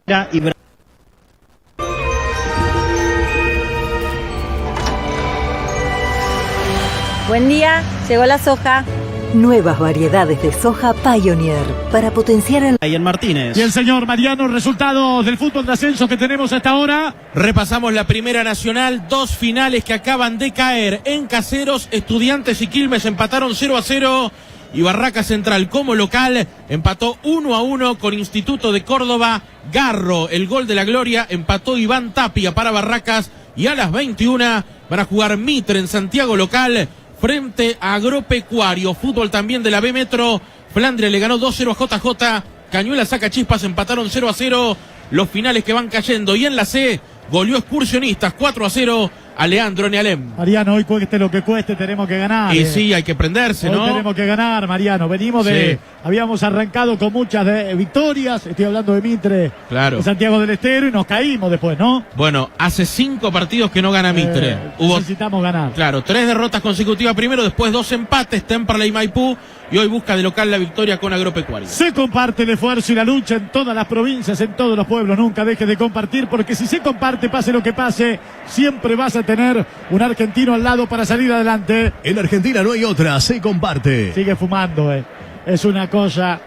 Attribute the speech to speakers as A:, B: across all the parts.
A: y
B: Buen día, llegó la soja.
C: Nuevas variedades de soja Pioneer para potenciar el...
A: Ahí en Martínez.
D: Y el señor Mariano, resultados del fútbol de ascenso que tenemos hasta ahora.
E: Repasamos la Primera Nacional, dos finales que acaban de caer en Caseros. Estudiantes y Quilmes empataron 0-0 y Barraca Central como local empató 1-1 con Instituto de Córdoba. Garro, el gol de la gloria, empató Iván Tapia para Barracas y a las 21 van a jugar Mitre en Santiago local frente a Agropecuario. Fútbol también de la B Metro. Flandria le ganó 2-0 a JJ. Cañuelas Sacachispas empataron 0-0. Los finales que van cayendo. Y en la C, goleó Excursionistas 4-0 a Leandro Nealem.
D: Mariano, hoy cueste lo que cueste, tenemos que ganar.
E: Y sí, hay que prenderse,
D: hoy
E: ¿no?
D: Tenemos que ganar, Mariano. Venimos de...
E: Sí.
D: Habíamos arrancado con muchas victorias. Estoy hablando de Mitre,
E: Claro.
D: de Santiago del Estero, y nos caímos después, ¿no?
E: Bueno, hace 5 partidos que no gana Mitre.
D: Necesitamos ganar.
E: Claro, 3 derrotas consecutivas primero, después 2 empates, Temperley y Maipú, y hoy busca de local la victoria con Agropecuario.
D: Se comparte el esfuerzo y la lucha en todas las provincias, en todos los pueblos. Nunca deje de compartir, porque si se comparte, pase lo que pase, siempre vas a tener un argentino al lado para salir adelante.
F: En Argentina no hay otra, se comparte.
D: Sigue fumando, es una cosa.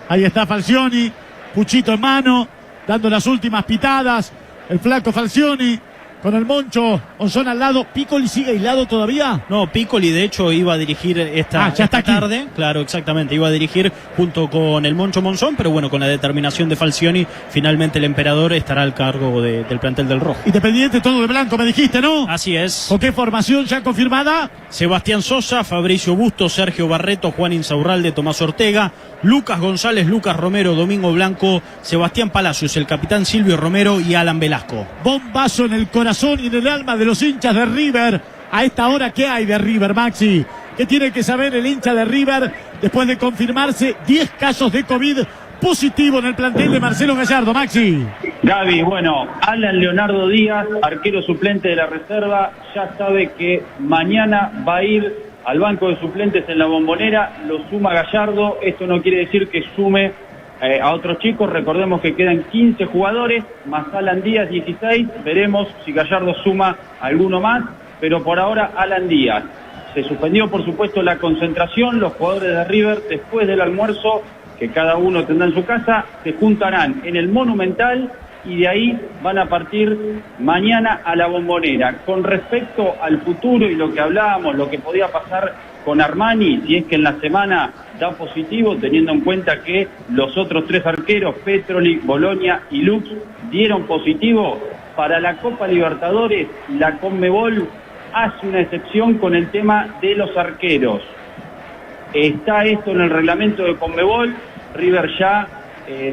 D: Ahí está Falcioni, puchito en mano, dando las últimas pitadas. El flaco Falcioni con el Moncho Onzón al lado. ¿Piccoli sigue aislado todavía?
A: No, Piccoli de hecho iba a dirigir esta tarde. Claro, exactamente. Iba a dirigir junto con el Moncho Monzón, pero bueno, con la determinación de Falcioni, finalmente el emperador estará al cargo del plantel del Rojo.
D: Independiente todo de blanco, me dijiste, ¿no?
A: Así es.
D: ¿Con qué formación ya confirmada?
A: Sebastián Sosa, Fabricio Busto, Sergio Barreto, Juan Insaurralde, Tomás Ortega, Lucas González, Lucas Romero, Domingo Blanco, Sebastián Palacios, el capitán Silvio Romero y Alan Velasco.
D: Bombazo en el corazón y en el alma de los hinchas de River. A esta hora, ¿qué hay de River, Maxi? ¿Qué tiene que saber el hincha de River después de confirmarse 10 casos de COVID positivo en el plantel de Marcelo Gallardo, Maxi?
G: Gaby, bueno, Alan Leonardo Díaz, arquero suplente de la reserva, ya sabe que mañana va a ir al banco de suplentes en la Bombonera, lo suma Gallardo. Esto no quiere decir que sume a otros chicos. Recordemos que quedan 15 jugadores, más Alan Díaz 16, veremos si Gallardo suma alguno más, pero por ahora Alan Díaz. Se suspendió por supuesto la concentración. Los jugadores de River, después del almuerzo que cada uno tendrá en su casa, se juntarán en el Monumental y de ahí van a partir mañana a la Bombonera. Con respecto al futuro y lo que hablábamos, lo que podía pasar con Armani, si es que en la semana da positivo, teniendo en cuenta que los otros 3 arqueros, Petroli, Bolonia y Lux, dieron positivo, para la Copa Libertadores, la Conmebol hace una excepción con el tema de los arqueros. Está esto en el reglamento de Conmebol. River ya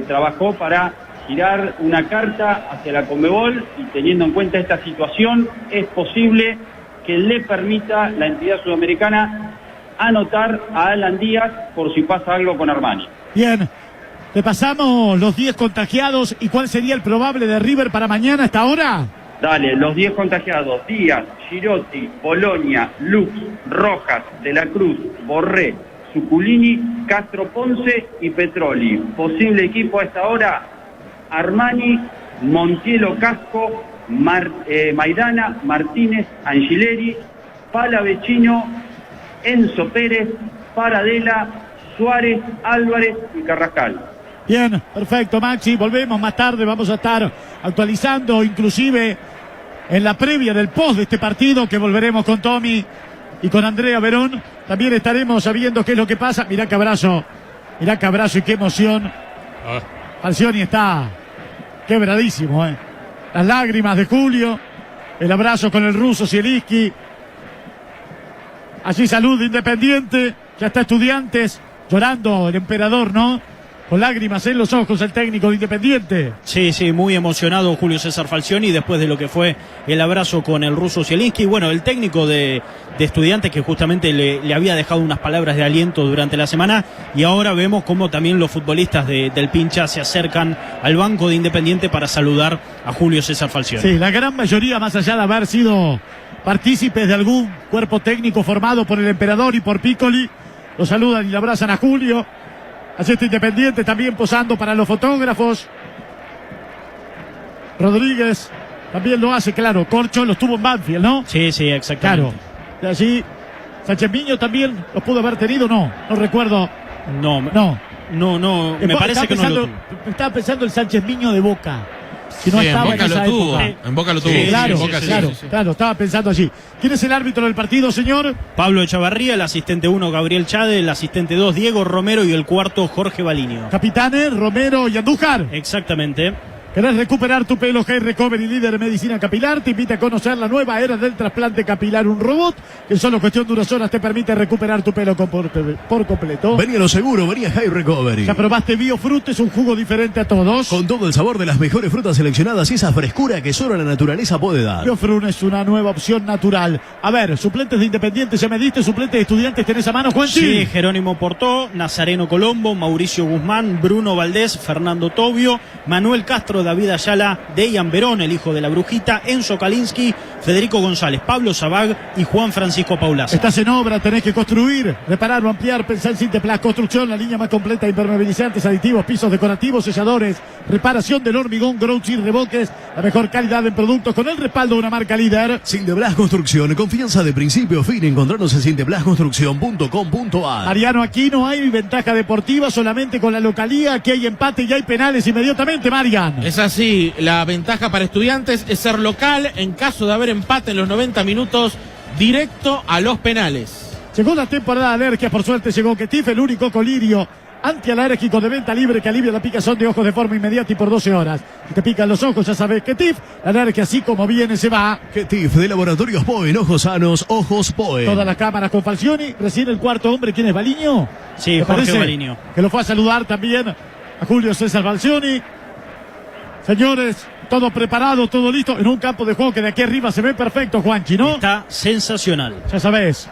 G: trabajó para girar una carta hacia la Conmebol y teniendo en cuenta esta situación, es posible que le permita la entidad sudamericana anotar a Alan Díaz por si pasa algo con Armani.
D: Bien, repasamos los 10 contagiados y cuál sería el probable de River para mañana a esta hora.
G: Dale, los 10 contagiados: Díaz, Girotti, Bolonia, Lux, Rojas, De la Cruz, Borré, Zuculini, Castro Ponce y Petroli. Posible equipo a esta hora: Armani, Montielo Casco, Maidana, Martínez, Angileri, Palavecino, Enzo Pérez, Paradela, Suárez, Álvarez y Carrascal.
D: Bien, perfecto, Maxi. Volvemos más tarde, vamos a estar actualizando inclusive en la previa del post de este partido, que volveremos con Tommy y con Andrea Verón. También estaremos sabiendo qué es lo que pasa. Mirá qué abrazo y qué emoción. Falcioni está quebradísimo, Las lágrimas de Julio, el abrazo con el ruso Zielinski. Allí salud de Independiente, ya está Estudiantes, llorando el emperador, ¿no? Con lágrimas en los ojos el técnico de Independiente.
A: Sí, muy emocionado Julio César Falcioni después de lo que fue el abrazo con el ruso Zielinski. Bueno, el técnico de Estudiantes, que justamente le había dejado unas palabras de aliento durante la semana, y ahora vemos cómo también los futbolistas del Pincha se acercan al banco de Independiente para saludar a Julio César Falcioni.
D: Sí, la gran mayoría, más allá de haber sido partícipes de algún cuerpo técnico formado por el emperador y por Piccoli, lo saludan y le abrazan a Julio. Así está Independiente también posando para los fotógrafos. Rodríguez también lo hace, claro. Corcho lo estuvo en Banfield, ¿no?
A: Sí, exactamente.
D: Claro. De allí, Sánchez Miño también lo pudo haber tenido, no recuerdo.
A: No, me parece que no lo tuvo.
D: Estaba pensando el Sánchez Miño de Boca. Si no
E: Sí,
D: estaba en esa época.
E: En Boca lo tuvo.
A: Sí,
D: Claro,
E: en Boca
D: claro, estaba pensando allí. ¿Quién es el árbitro del partido, señor?
A: Pablo Echavarría, el asistente 1 Gabriel Chade, el asistente 2 Diego Romero y el cuarto Jorge Baliño.
D: Capitanes, Romero y Andújar.
A: Exactamente.
D: ¿Querés recuperar tu pelo? Hair Recovery, líder en medicina capilar, te invita a conocer la nueva era del trasplante capilar, un robot que en solo cuestión de unas horas te permite recuperar tu pelo por completo.
F: Vení a lo seguro, vení a Hair Recovery.
D: ¿Ya probaste Biofruit? Es un jugo diferente a todos.
F: Con todo el sabor de las mejores frutas seleccionadas y esa frescura que solo la naturaleza puede dar.
D: Biofruit es una nueva opción natural. A ver, suplentes de Independiente, ya me diste, suplentes de Estudiantes, ¿tenés a mano, Juanchi?
A: Sí, Jerónimo Portó, Nazareno Colombo, Mauricio Guzmán, Bruno Valdés, Fernando Tobio, Manuel Castro, David Ayala, Dejan Verón, el hijo de la Brujita, Enzo Kalinsky, Federico González, Pablo Zabag y Juan Francisco Paulaza.
D: Estás en obra, tenés que construir, reparar o ampliar, pensar en Sinteplas Construcción, la línea más completa de impermeabilizantes, aditivos, pisos decorativos, selladores, reparación del hormigón, grouts y revoques, la mejor calidad en productos con el respaldo de una marca líder.
F: Sinteplas Construcción, confianza de principio a fin. Encontrarnos en sinteplasconstrucción.com.ar.
D: Mariano, aquí no hay ventaja deportiva, solamente con la localía, aquí hay empate y hay penales inmediatamente, Marian.
E: Es así, la ventaja para Estudiantes es ser local en caso de haber empate en los 90 minutos, directo a los penales.
D: Llegó la temporada de alergias, por suerte llegó Ketif, el único colirio antialérgico de venta libre que alivia la picazón de ojos de forma inmediata y por 12 horas. Si te pican los ojos, ya sabes Ketif, la alergia así como viene se va.
F: Ketif de Laboratorios Poen, ojos sanos, ojos Poen.
D: Todas las cámaras con Falcioni, recién el cuarto hombre, ¿quién es, Baliño?
A: Sí,
D: ¿Te
A: Jorge
D: parece?
A: Baliño.
D: Que lo fue a saludar también a Julio César Falcioni. Señores, todo preparado, todo listo, en un campo de juego que de aquí arriba se ve perfecto, Juanchi, ¿no?
A: Está sensacional.
D: Ya sabes,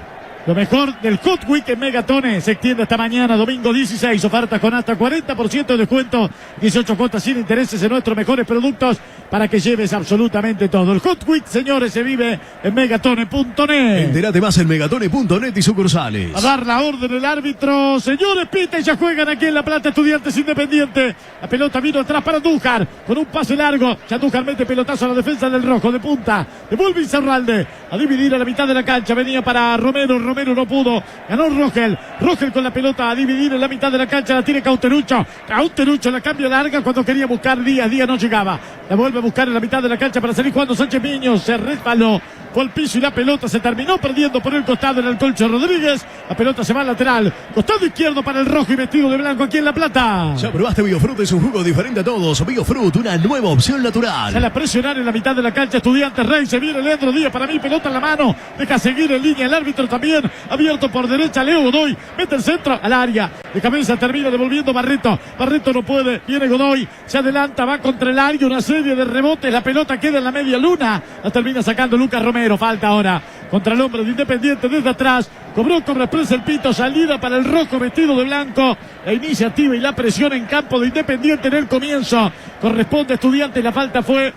D: lo mejor del Hot Week en Megatone se extiende hasta mañana, domingo 16. Ofertas con hasta 40% de descuento, 18 cuotas sin intereses en nuestros mejores productos para que lleves absolutamente todo. El Hot Week, señores, se vive en megatone.net.
F: Entérate más en megatone.net y sucursales.
D: A dar la orden el árbitro. Señores, pita y ya juegan aquí en La Plata Estudiantes Independiente. La pelota vino atrás para Andújar con un pase largo. Ya Andújar mete pelotazo a la defensa del rojo de punta. Devuelve Insaurralde a dividir a la mitad de la cancha. Venía para Romero. Romero no pudo. Ganó Rogel. Rogel con la pelota a dividir en la mitad de la cancha. La tiene Cauterucho. Cauterucho la cambia larga cuando quería buscar Díaz. Díaz no llegaba. La vuelve a buscar en la mitad de la cancha para salir jugando Sánchez Miño. Se resbaló. Fue al piso y la pelota se terminó perdiendo por el costado en el Colcho Rodríguez. La pelota se va al lateral. Costado izquierdo para el rojo y vestido de blanco aquí en La Plata.
F: Ya probaste Biofruit, es un jugo diferente a todos. Biofruit, una nueva opción natural.
D: Sale a presionar en la mitad de la cancha Estudiantes Rey. Se viene Leandro Díaz, para mí pelota en la mano. Deja seguir en línea el árbitro también. Abierto por derecha Leo Godoy. Mete el centro al área. De cabeza termina devolviendo Barreto. Barreto no puede. Viene Godoy. Se adelanta, va contra el área. Una serie de rebotes. La pelota queda en la media luna. La termina sacando Lucas Romero. Falta ahora contra el hombre de Independiente desde atrás. Cobra expresa el pito. Salida para el rojo vestido de blanco. La iniciativa y la presión en campo de Independiente en el comienzo. Corresponde a Estudiantes. La falta fue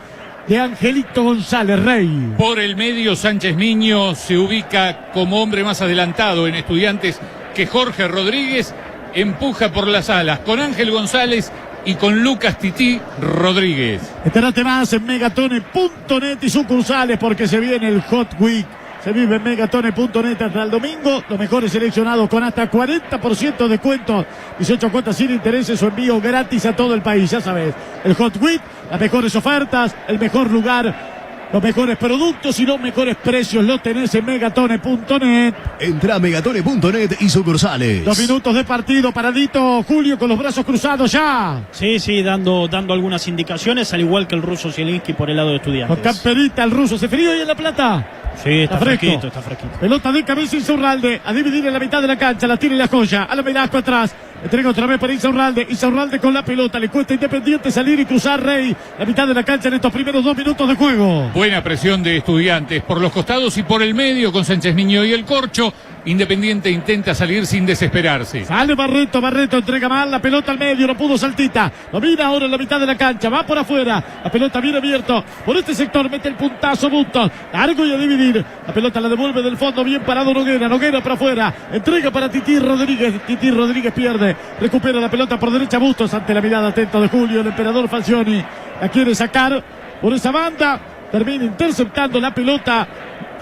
D: de Angelito González, Rey.
H: Por el medio, Sánchez Miño se ubica como hombre más adelantado en Estudiantes que Jorge Rodríguez. Empuja por las alas con Ángel González y con Lucas Tití Rodríguez.
D: Entérate más en megatone.net y sucursales porque se viene el Hot Week. Se vive en megatone.net hasta el domingo. Los mejores seleccionados con hasta 40% de descuento. 18 cuotas sin intereses o envío gratis a todo el país. Ya sabes, el Hot Week, las mejores ofertas, el mejor lugar, los mejores productos y los mejores precios los tenés en megatone.net.
F: Entra a megatone.net y sucursales.
D: 2 minutos de partido, paradito Julio con los brazos cruzados ya.
A: Sí, dando algunas indicaciones, al igual que el ruso Zielinski por el lado de Estudiantes.
D: Con camperita el ruso, ¿se frío ahí en La Plata?
A: Sí, está
D: fresco.
A: fresquito, está fresquito.
D: Pelota de cabeza Insaurralde a dividir en la mitad de la cancha, la tira y la joya, a la Velasco atrás. Entrega otra vez para Insaurralde. Insaurralde con la pelota. Le cuesta a Independiente salir y cruzar Rey. La mitad de la cancha en estos primeros 2 minutos de juego.
H: Buena presión de Estudiantes por los costados y por el medio con Sánchez Miño y el Corcho. Independiente intenta salir sin desesperarse.
D: Sale Barreto entrega mal la pelota al medio, no pudo Saltita. Domina ahora en la mitad de la cancha, va por afuera. La pelota viene abierto por este sector, mete el puntazo Bustos. Largo y a dividir. La pelota la devuelve del fondo, bien parado Noguera. Noguera para afuera, entrega para Tití Rodríguez. Tití Rodríguez pierde, recupera la pelota por derecha Bustos ante la mirada atenta de Julio, el emperador Falcioni. La quiere sacar. por esa banda. Termina interceptando la pelota.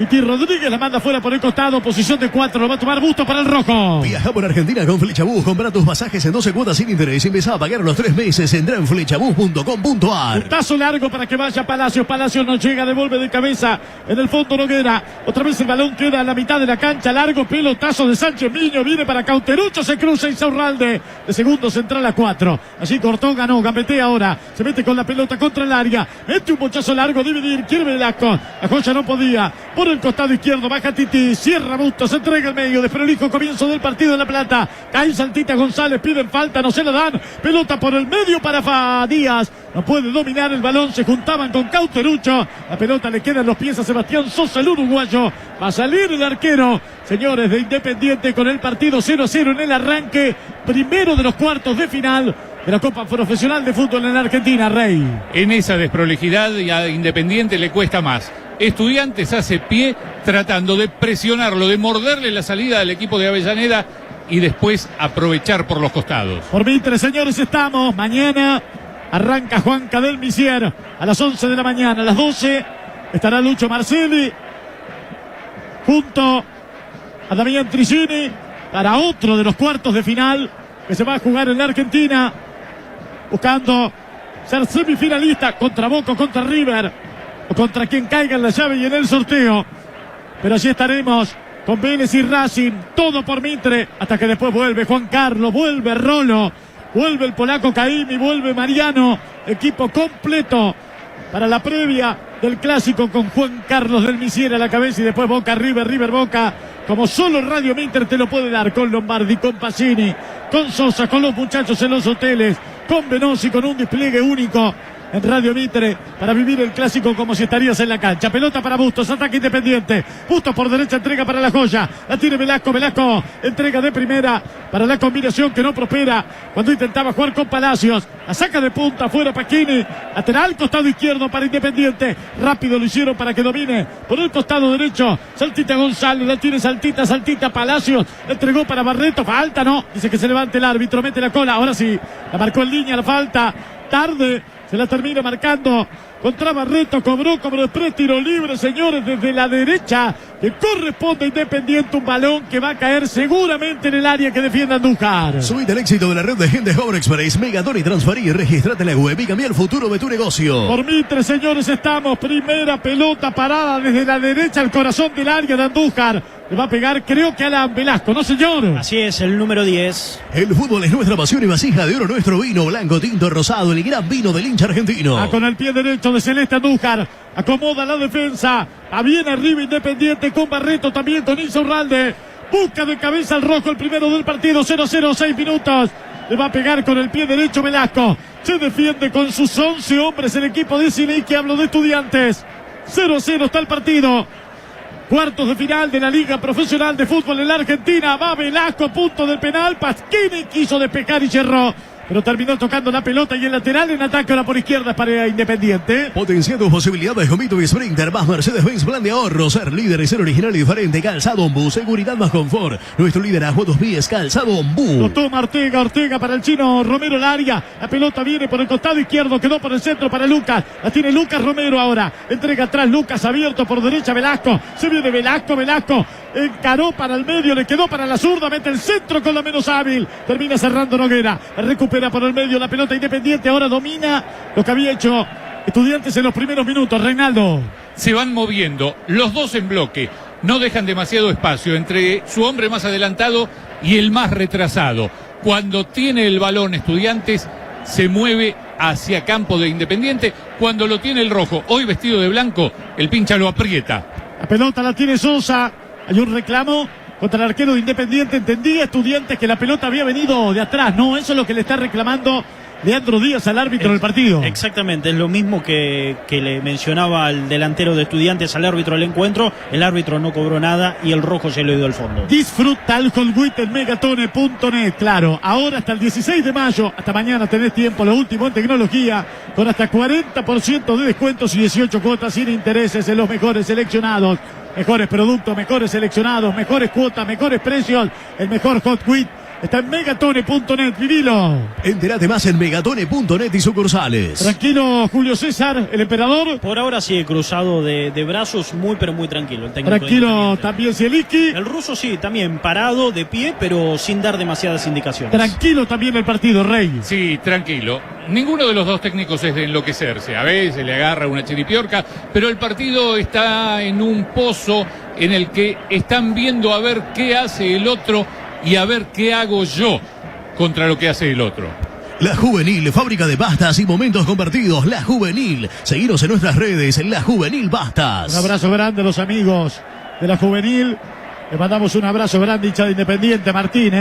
D: Titi Rodríguez la manda fuera por el costado, posición de 4, lo va a tomar Bustos para el rojo.
F: Viaja por Argentina con Flechabús, compra tus pasajes en 12 cuotas sin interés y empezá a pagar los 3 meses. Entra en flechabús.com.ar.
D: Puntazo largo para que vaya Palacios. Palacios no llega, devuelve de cabeza en el fondo Noguera. Otra vez el balón queda a la mitad de la cancha. Largo pelotazo de Sánchez Miño. Viene para Cauterucho, se cruza Insaurralde. De segundo central a 4. Allí cortó, ganó, gambetea ahora. Se mete con la pelota contra el área. Mete un bochazo largo, dividir. Quiere Velasco. La Joya no podía. Por el costado izquierdo baja Titi. Cierra Bustos, se entrega el medio. Desprolijo comienzo del partido en La Plata. Cae Saltita González. Piden falta, no se la dan. Pelota por el medio para Díaz. No puede dominar el balón. Se juntaban con Cauterucho. La pelota le queda en los pies a Sebastián Sosa, el uruguayo. Va a salir el arquero, señores, de Independiente con el partido 0-0 en el arranque. Primero de los cuartos de final de la Copa Profesional de Fútbol en Argentina, Rey.
H: En esa desprolijidad y a Independiente le cuesta más. Estudiantes hace pie tratando de presionarlo, de morderle la salida al equipo de Avellaneda y después aprovechar por los costados.
D: Por Mitre, señores, estamos. Mañana arranca Juan Cadel Misier a las 11 de la mañana. A las 12 estará Lucho Marcelli junto a Damián Tricini para otro de los cuartos de final que se va a jugar en la Argentina, buscando ser semifinalista contra Boca, contra River o contra quien caiga en la llave y en el sorteo. Pero allí estaremos con Vélez y Racing, todo por Mitre, hasta que después vuelve Juan Carlos, vuelve Rolo, vuelve el polaco Caimi, vuelve Mariano, equipo completo para la previa del clásico con Juan Carlos del Misier a la cabeza y después Boca, River Boca, como solo Radio Mitre te lo puede dar, con Lombardi, con Pacini, con Sosa, con los muchachos en los hoteles, con Venosi, con un despliegue único en Radio Mitre para vivir el clásico como si estarías en la cancha. Pelota para Bustos, ataque Independiente. Bustos por derecha, entrega para La Joya. La tiene Velasco, Velasco entrega de primera para la combinación que no prospera cuando intentaba jugar con Palacios. La saca de punta, fuera Pacchini. Lateral, costado izquierdo para Independiente. Rápido lo hicieron para que domine por el costado derecho. Saltita González, la tiene Saltita Palacios. La entregó para Barreto, falta, no. Dice que se levante el árbitro, mete la cola. Ahora sí, la marcó en línea, la falta. Tarde. Se la termina marcando contra Barreto, cobró después tiro libre, señores, desde la derecha, que corresponde a Independiente, un balón que va a caer seguramente en el área que defiende Andújar.
F: Subite el éxito de la red de gente Home Express, Megaton y transferir, registrate en la web y cambia el futuro de tu negocio.
D: Por Mitre, señores, estamos, primera pelota parada desde la derecha al corazón del área de Andújar. Le va a pegar, creo que Alan Velasco, ¿no, señor?
A: Así es, el número 10.
F: El fútbol es nuestra pasión y vasija de oro, nuestro vino blanco, tinto, rosado, el gran vino del hincha argentino.
D: Con el pie derecho de Celeste Andújar, acomoda la defensa, va bien arriba Independiente con Barreto, también con Insaurralde. Busca de cabeza al rojo el primero del partido, 0-0, 6 minutos. Le va a pegar con el pie derecho Velasco. Se defiende con sus 11 hombres el equipo de Cine, que hablo de Estudiantes. 0-0 está el partido. Cuartos de final de la Liga Profesional de Fútbol en la Argentina. Va Velasco, punto del penal. Pasquini quiso despejar y cerró, pero terminó tocando la pelota y el lateral en ataque ahora por izquierda para Independiente.
F: Potencia tus posibilidades con Vito y Sprinter más Mercedes-Benz Plan de ahorro. Ser líder y ser original y diferente. Calzado Ombú, seguridad más confort. Nuestro liderazgo a tus pies, Calzado Ombú.
D: Lo toma Ortega para el chino Romero el área. La pelota viene por el costado izquierdo, quedó por el centro para Lucas. La tiene Lucas Romero ahora. Entrega atrás Lucas, abierto por derecha Velasco. Se viene Velasco. Encaró para el medio, le quedó para la zurda, mete el centro con la menos hábil. Termina cerrando Noguera. Recupera por el medio la pelota Independiente. Ahora domina lo que había hecho Estudiantes en los primeros minutos. Reinaldo.
H: Se van moviendo los dos en bloque. No dejan demasiado espacio entre su hombre más adelantado y el más retrasado. Cuando tiene el balón Estudiantes, se mueve hacia campo de Independiente. Cuando lo tiene el rojo, hoy vestido de blanco, el pincha lo aprieta.
D: La pelota la tiene Sosa. Hay un reclamo contra el arquero de Independiente. Entendía Estudiantes que la pelota había venido de atrás. No, eso es lo que le está reclamando Leandro Díaz al árbitro del partido.
A: Exactamente, es lo mismo que le mencionaba al delantero de Estudiantes al árbitro del encuentro. El árbitro no cobró nada y el rojo se lo dio al fondo.
D: Disfruta el Colguit en megatone.net. Claro, ahora hasta el 16 de mayo, hasta mañana tenés tiempo, lo último en tecnología, con hasta 40% de descuentos y 18 cuotas sin intereses en los mejores seleccionados. Mejores productos, mejores seleccionados, mejores cuotas, mejores precios, el mejor Hot Quit está en megatone.net, vivilo.
F: Entérate más en megatone.net y sucursales.
D: Tranquilo, Julio César, el emperador.
A: Por ahora sigue cruzado de brazos, muy pero muy tranquilo. El técnico
D: Tranquilo también Zielinski.
A: El ruso sí, también parado, de pie, pero sin dar demasiadas indicaciones.
D: Tranquilo también el partido, Rey.
H: Sí, tranquilo. Ninguno de los dos técnicos es de enloquecerse. A veces le agarra una chiripiorca, pero el partido está en un pozo en el que están viendo a ver qué hace el otro y a ver qué hago yo contra lo que hace el otro.
F: La Juvenil, fábrica de pastas y momentos compartidos. La Juvenil. Seguinos en nuestras redes, La Juvenil Pastas.
D: Un abrazo grande a los amigos de La Juvenil. Le mandamos un abrazo grande, hincha de Independiente, Martín,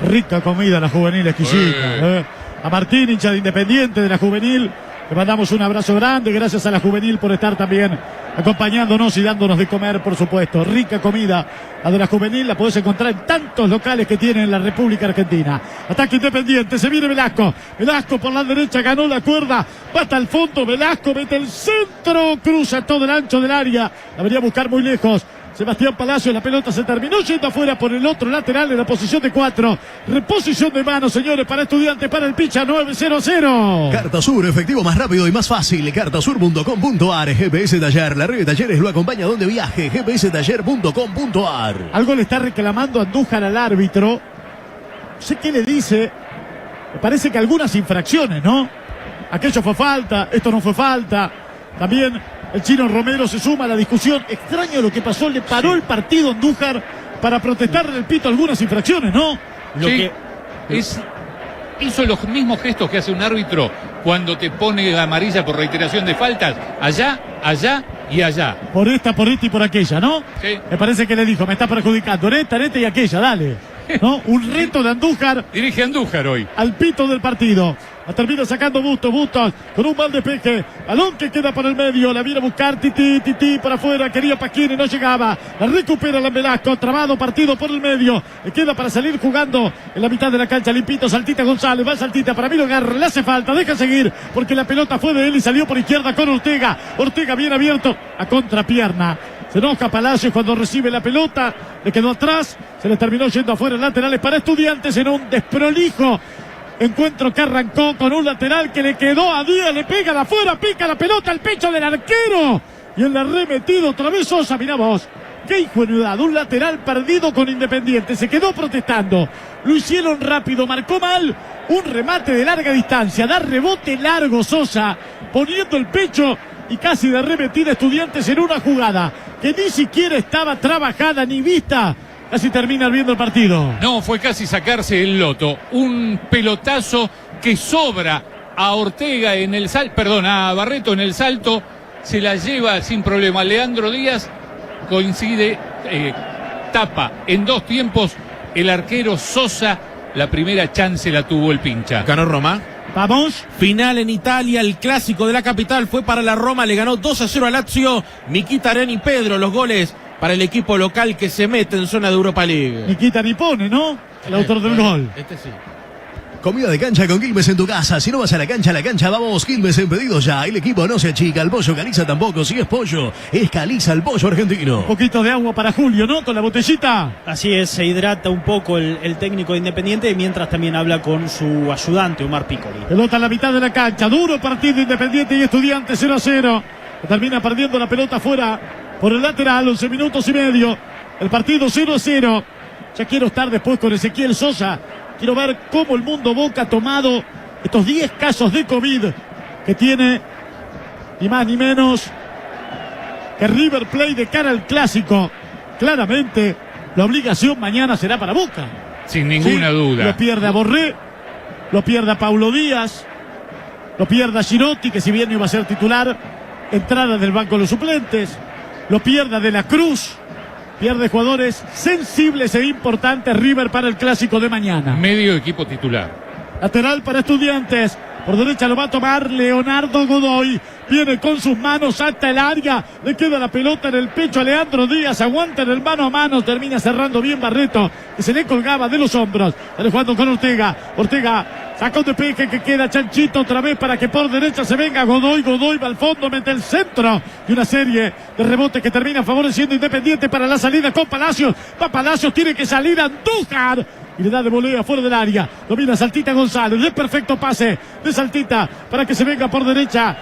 D: rica comida La Juvenil, exquisita. A Martín, hincha de Independiente de La Juvenil, le mandamos un abrazo grande. Gracias a La Juvenil por estar también acompañándonos y dándonos de comer, por supuesto. Rica comida, la de La Juvenil, la podés encontrar en tantos locales que tiene en la República Argentina. Ataque Independiente, se viene Velasco. Velasco por la derecha, ganó la cuerda, va hasta el fondo. Velasco mete el centro, cruza todo el ancho del área. La venía a buscar muy lejos Sebastián Palacios, la pelota se terminó yendo afuera por el otro lateral en la posición de 4. Reposición de mano, señores, para Estudiantes, para el Picha, 9-0-0.
F: Cartasur, efectivo más rápido y más fácil. Cartasur.com.ar. GPS Taller, la red de talleres lo acompaña donde viaje. GPStaller.com.ar.
D: Algo le está reclamando Andújar al árbitro. No sé qué le dice. Me parece que algunas infracciones, ¿no? Aquello fue falta, esto no fue falta. También el Chino Romero se suma a la discusión. Extraño lo que pasó, le paró el partido Andújar para protestarle el pito algunas infracciones, ¿no?
H: Hizo los mismos gestos que hace un árbitro cuando te pone amarilla por reiteración de faltas. Allá, allá y allá.
D: Por esta y por aquella, ¿no?
H: Sí.
D: Me parece que le dijo, me está perjudicando en esta y aquella, dale. ¿No? Un reto de Andújar.
H: Dirige Andújar hoy.
D: Al pito del partido. La termina sacando Bustos con un mal despeje. Balón que queda para el medio. La viene a buscar Tití para afuera. Quería Pasquini, no llegaba. La recupera la Velasco. Trabado partido por el medio. Le queda para salir jugando en la mitad de la cancha. Limpito, Saltita González. Va Saltita para mí lo agarra. Le hace falta. Deja seguir porque la pelota fue de él y salió por izquierda con Ortega. Ortega bien abierto a contrapierna. Se enoja Palacios cuando recibe la pelota. Le quedó atrás. Se le terminó yendo afuera. Laterales para Estudiantes en un desprolijo encuentro que arrancó con un lateral que le quedó a Díaz. Le pega de afuera. Pica la pelota al pecho del arquero. Y el arremetido otra vez Sosa. Mirá vos. Qué ingenuidad. Un lateral perdido con Independiente. Se quedó protestando. Lo hicieron rápido. Marcó mal. Un remate de larga distancia. Da rebote largo Sosa. Poniendo el pecho. Y casi de arremetida Estudiantes en una jugada que ni siquiera estaba trabajada ni vista. Casi termina viendo el partido.
H: No, fue casi sacarse el loto. Un pelotazo que sobra a Ortega en el salto, a Barreto en el salto. Se la lleva sin problema. Leandro Díaz coincide, tapa en dos tiempos el arquero Sosa. La primera chance la tuvo el Pincha.
E: Ganó Roma.
D: Vamos.
E: Final en Italia, el clásico de la capital fue para la Roma, le ganó 2-0 a Lazio. Mkhitaryan y Pedro, los goles para el equipo local que se mete en zona de Europa League.
D: Nikita Nipone, ¿no? El autor del gol.
E: Este sí.
F: Comida de cancha con Quilmes en tu casa. Si no vas a la cancha vamos. Quilmes en pedido ya. El equipo no se achica. El pollo Caliza tampoco. Si es pollo, es Caliza el pollo argentino.
D: Un poquito de agua para Julio, ¿no? Con la botellita.
A: Así es, se hidrata un poco el técnico de Independiente mientras también habla con su ayudante, Omar Piccoli.
D: Pelota en la mitad de la cancha. Duro partido Independiente y Estudiantes 0-0. Termina perdiendo la pelota afuera por el lateral. 11 minutos y medio. El partido 0-0. Ya quiero estar después con Ezequiel Sosa. Quiero ver cómo el Mundo Boca ha tomado estos 10 casos de COVID que tiene, ni más ni menos, que River Plate de cara al clásico. Claramente, la obligación mañana será para Boca.
H: Sin ninguna duda.
D: Lo pierde a Borré, lo pierde a Paulo Díaz, lo pierde a Girotti, que si bien no iba a ser titular, entrada del banco de los suplentes, lo pierde a De la Cruz. Pierde jugadores sensibles e importantes River para el clásico de mañana.
H: Medio equipo titular.
D: Lateral para Estudiantes. Por derecha lo va a tomar Leonardo Godoy. Viene con sus manos hasta el área. Le queda la pelota en el pecho a Leandro Díaz. Aguanta en el mano a mano. Termina cerrando bien Barreto, que se le colgaba de los hombros. Sale jugando con Ortega. Ortega saca un despeje que queda Chanchito otra vez para que por derecha se venga Godoy. Godoy va al fondo, mete el centro. Y una serie de rebotes que termina favoreciendo Independiente para la salida con Palacios. Va Palacios, tiene que salir Andújar. y le da de volea fuera del área. Domina Saltita González. De perfecto pase de Saltita para que se venga por derecha.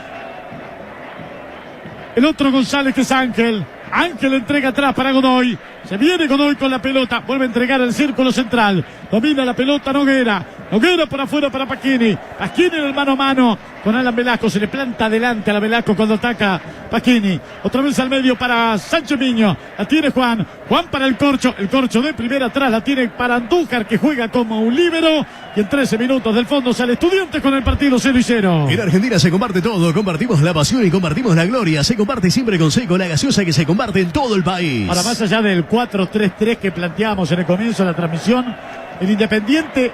D: El otro González, que es Ángel. Ángel entrega atrás para Godoy. Se viene Godoy con la pelota. Vuelve a entregar al círculo central. Domina la pelota Noguera. Noguera por afuera para Pasquini. Pasquini en el mano a mano con Alan Velasco. Se le planta adelante a la Velasco cuando ataca Pasquini. Otra vez al medio para Sánchez Miño. La tiene Juan. Juan para el Corcho. El Corcho de primera atrás. La tiene para Andújar, que juega como un líbero. Y en 13 minutos del fondo sale Estudiantes con el partido 0-0.
F: En Argentina se comparte todo. Compartimos la pasión y compartimos la gloria. Se comparte siempre con Seco, la gaseosa que se comparte en todo el país.
D: Ahora, más allá del 4-3-3 que planteamos en el comienzo de la transmisión, el Independiente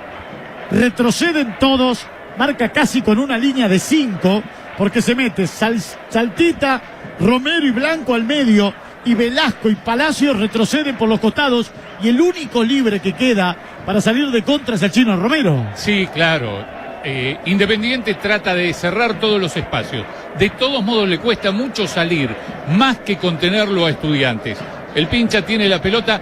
D: retrocede en todos, marca casi con una línea de 5, porque se mete Saltita, Romero y Blanco al medio, y Velasco y Palacios retroceden por los costados, y el único libre que queda para salir de contra es el Chino Romero.
H: Sí, claro. Independiente trata de cerrar todos los espacios. De todos modos le cuesta mucho salir, más que contenerlo a Estudiantes. El Pincha tiene la pelota,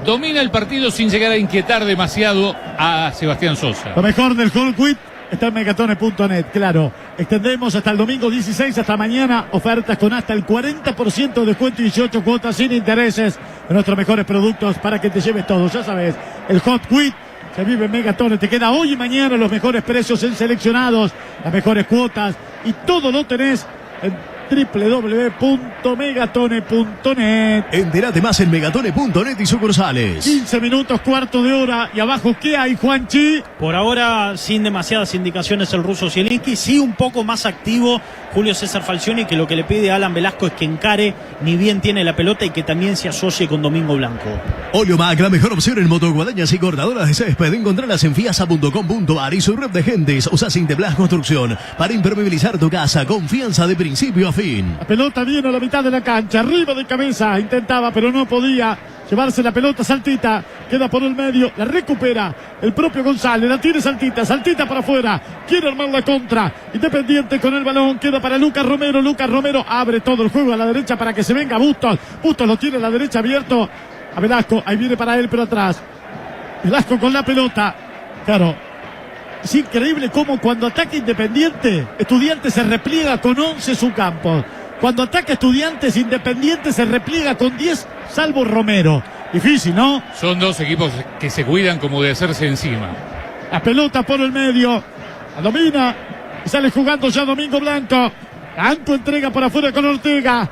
H: domina el partido sin llegar a inquietar demasiado a Sebastián Sosa.
D: Lo mejor del Whole Quit está en megatone.net, claro. Extendemos hasta el domingo 16, hasta mañana, ofertas con hasta el 40% de descuento y 18 cuotas sin intereses de nuestros mejores productos para que te lleves todo. Ya sabes, el Hot Quit se vive en Megatone. Te queda hoy y mañana los mejores precios en seleccionados, las mejores cuotas, y todo lo tenés en www.megatone.net.
F: Entérate más en megatone.net y sucursales.
D: 15 minutos, cuarto de hora, y abajo, ¿qué hay, Juanchi?
A: Por ahora, sin demasiadas indicaciones el ruso Zielinski, sí un poco más activo Julio César Falcioni, que lo que le pide a Alan Velasco es que encare ni bien tiene la pelota y que también se asocie con Domingo Blanco.
F: Oleomac, la mejor opción en motoguadañas y cortadoras de césped. Encontrarlas en fiasa.com.ar y su red de gentes. Usa Sinteplas Construcción para impermeabilizar tu casa. Confianza de principio a fin.
D: La pelota viene a la mitad de la cancha, arriba de cabeza, intentaba pero no podía llevarse la pelota. Saltita, queda por el medio, la recupera el propio González, la tiene Saltita para afuera, quiere armar la contra. Independiente con el balón, queda para Lucas Romero abre todo el juego a la derecha para que se venga Bustos lo tiene a la derecha abierto a Velasco, ahí viene para él pero atrás, Velasco con la pelota, claro. Es increíble cómo cuando ataca Independiente, Estudiantes se repliega con 11 su campo. Cuando ataca Estudiantes, Independiente se repliega con 10, salvo Romero. Difícil, ¿no?
H: Son dos equipos que se cuidan como de hacerse encima.
D: La pelota por el medio, la domina y sale jugando ya Domingo Blanco. Blanco entrega por afuera con Ortega.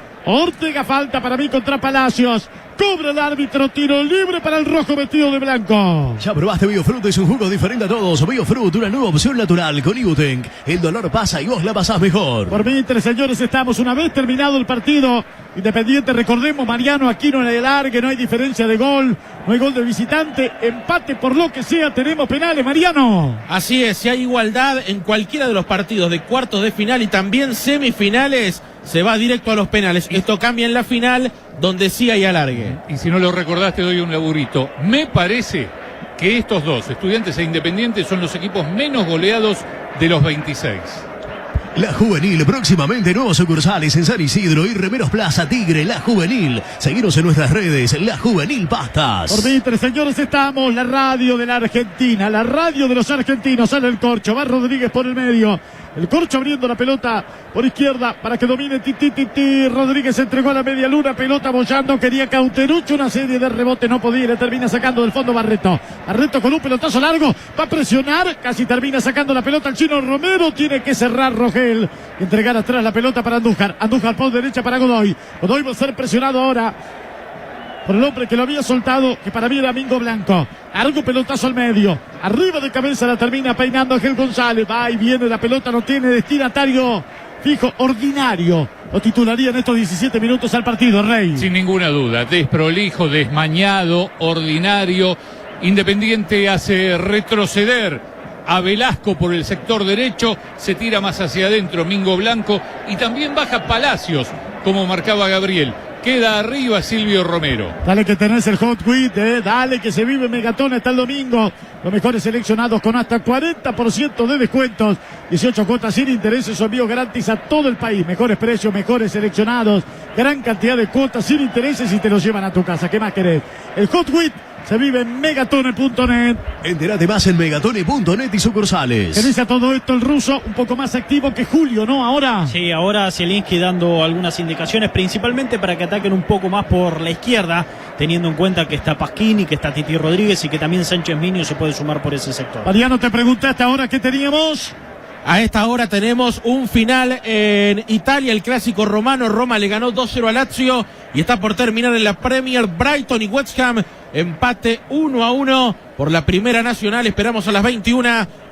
D: Falta para mí contra Palacios. Cobra el árbitro, tiro libre para el rojo vestido de blanco.
F: Ya probaste Biofruit, es un jugo diferente a todos. Biofruit, una nueva opción natural con Ibutank. El dolor pasa y vos la pasás mejor.
D: Por mientras, señores, estamos una vez terminado el partido. Independiente, recordemos, Mariano, aquí no hay alargue, no hay diferencia de gol, no hay gol de visitante, empate por lo que sea, tenemos penales, Mariano.
E: Así es, si hay igualdad en cualquiera de los partidos de cuartos de final y también semifinales, se va directo a los penales. Esto cambia en la final, donde sí hay alargue.
H: Y si no lo recordaste, doy un laburito. Me parece que estos dos, Estudiantes e Independiente, son los equipos menos goleados de los 26.
F: La Juvenil, próximamente nuevos sucursales en San Isidro y Remeros Plaza Tigre, La Juvenil. Seguinos en nuestras redes, La Juvenil Pastas.
D: Por mientras, señores, estamos, la radio de la Argentina, la radio de los argentinos. Sale el Corcho, va Rodríguez por el medio. El Corcho abriendo la pelota por izquierda para que domine Titi. Rodríguez entregó a la media luna, pelota bollando, quería Cauterucho, una serie de rebotes, no podía, le termina sacando del fondo Barreto con un pelotazo largo, va a presionar, casi termina sacando la pelota el Chino Romero, tiene que cerrar Rogel y entregar atrás la pelota para Andújar por derecha para Godoy va a ser presionado ahora por el hombre que lo había soltado, que para mí era Domingo Blanco. Largo pelotazo al medio, arriba de cabeza la termina peinando Ángel González, va y viene la pelota, no tiene destinatario fijo, ordinario. Lo titularía en estos 17 minutos al partido, Rey.
H: Sin ninguna duda, desprolijo, desmañado, ordinario. Independiente hace retroceder a Velasco por el sector derecho, se tira más hacia adentro Mingo Blanco y también baja Palacios, como marcaba Gabriel. Queda arriba Silvio Romero.
D: Dale que tenés el Hot Quit, dale que se vive Megatón hasta el domingo. Los mejores seleccionados con hasta 40% de descuentos. 18 cuotas sin intereses, envío gratis a todo el país. Mejores precios, mejores seleccionados. Gran cantidad de cuotas sin intereses y te los llevan a tu casa. ¿Qué más querés? El Hot Quit se vive en megatone.net.
F: Entérate más en megatone.net y sucursales.
D: Que dice todo esto el ruso, un poco más activo que Julio, ¿no? Ahora.
A: Sí, ahora Zielinski dando algunas indicaciones, principalmente para que ataquen un poco más por la izquierda, teniendo en cuenta que está Pasquini, que está Titi Rodríguez y que también Sánchez Miño se puede sumar por ese sector.
D: Mariano, te preguntaste ahora qué teníamos.
E: A esta hora tenemos un final en Italia, el clásico romano. Roma le ganó 2-0 a Lazio y está por terminar en la Premier. Brighton y West Ham, empate 1-1 por la Primera Nacional. Esperamos a las 21,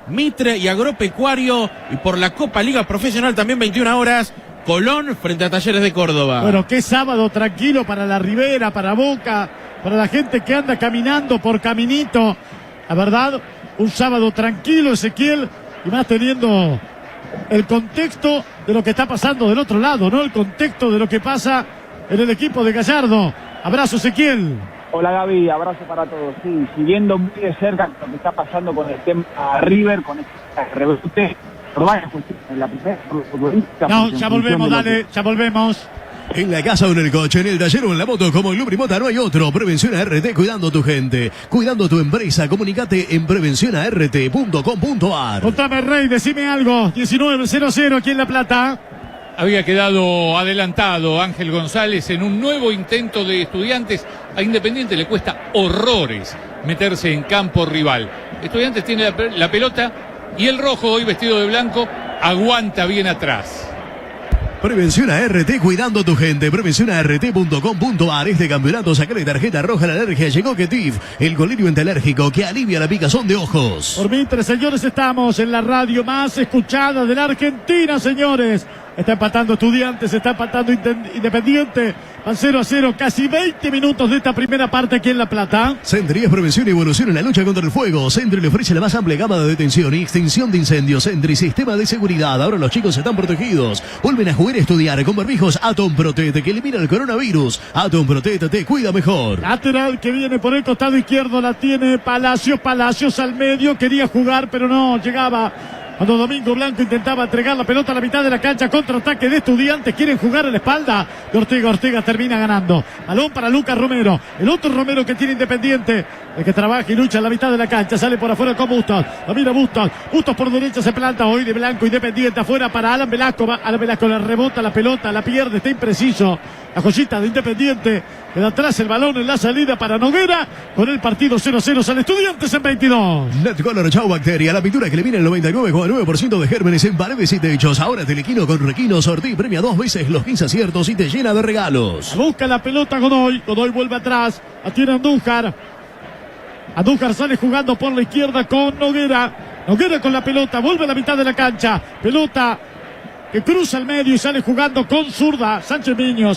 E: Mitre y Agropecuario. Y por la Copa Liga Profesional también 21 horas, Colón frente a Talleres de Córdoba.
D: Bueno, qué sábado tranquilo para la Ribera, para Boca, para la gente que anda caminando por Caminito. La verdad, un sábado tranquilo, Ezequiel. Y más teniendo el contexto de lo que está pasando del otro lado, ¿no? El contexto de lo que pasa en el equipo de Gallardo. Abrazo, Ezequiel.
I: Hola, Gaby, abrazo para todos. Sí, siguiendo muy de cerca lo que está pasando con el tema River, con este rebote. En la primera,
D: no, ya volvemos, dale, ya volvemos.
F: En la casa o en el coche, en el taller o en la moto, como en Lubrimota no hay otro. Prevención ART, cuidando tu gente, cuidando tu empresa. Comunicate en prevencionart.com.ar.
D: Contame, Rey, decime algo. 19-0-0 aquí en La Plata.
H: Había quedado adelantado Ángel González en un nuevo intento de Estudiantes. A Independiente le cuesta horrores meterse en campo rival. Estudiantes tiene la pelota y el rojo, hoy vestido de blanco, aguanta bien atrás.
F: Prevención ART, cuidando tu gente. Prevencionart.com.ar. Este campeonato, sacale tarjeta roja a la alergia. Llegó Ketif, el colirio antialérgico que alivia la picazón de ojos.
D: Por mientras, señores, estamos en la radio más escuchada de la Argentina, señores. Está empatando Estudiantes, está empatando Independiente. Van 0-0, casi 20 minutos de esta primera parte aquí en La Plata.
F: Sentry es prevención y evolución en la lucha contra el fuego. Sentry le ofrece la más amplia gama de detención y extinción de incendios. Sentry, sistema de seguridad. Ahora los chicos están protegidos. Vuelven a jugar y estudiar con barbijos Atom Protect, que elimina el coronavirus. Atom Protect te cuida mejor.
D: Lateral que viene por el costado izquierdo, la tiene Palacios. Palacios al medio, quería jugar, pero no llegaba. Cuando Domingo Blanco intentaba entregar la pelota a la mitad de la cancha, contraataque de Estudiantes, quieren jugar a la espalda de Ortega. Ortega termina ganando. Balón para Lucas Romero, el otro Romero que tiene Independiente, el que trabaja y lucha en la mitad de la cancha, sale por afuera con Bustos, lo mira Bustos por derecha, se planta hoy de Blanco, Independiente afuera para Alan Velasco. Alan Velasco le rebota la pelota, la pierde, está impreciso. La joyita de Independiente, queda atrás el balón en la salida para Noguera. Con el partido 0-0 sale Estudiantes en 22.
F: NetColor Chau Bacteria, la pintura que elimina el 99,9% de gérmenes en paredes y techos. Ahora Telequino con Requino Sortí premia 2 veces los 15 aciertos y te llena de regalos.
D: Busca la pelota Godoy, Godoy vuelve atrás, la tiene Andújar. Andújar sale jugando por la izquierda con Noguera. Noguera con la pelota, vuelve a la mitad de la cancha. Pelota que cruza el medio y sale jugando con zurda. Sánchez Miño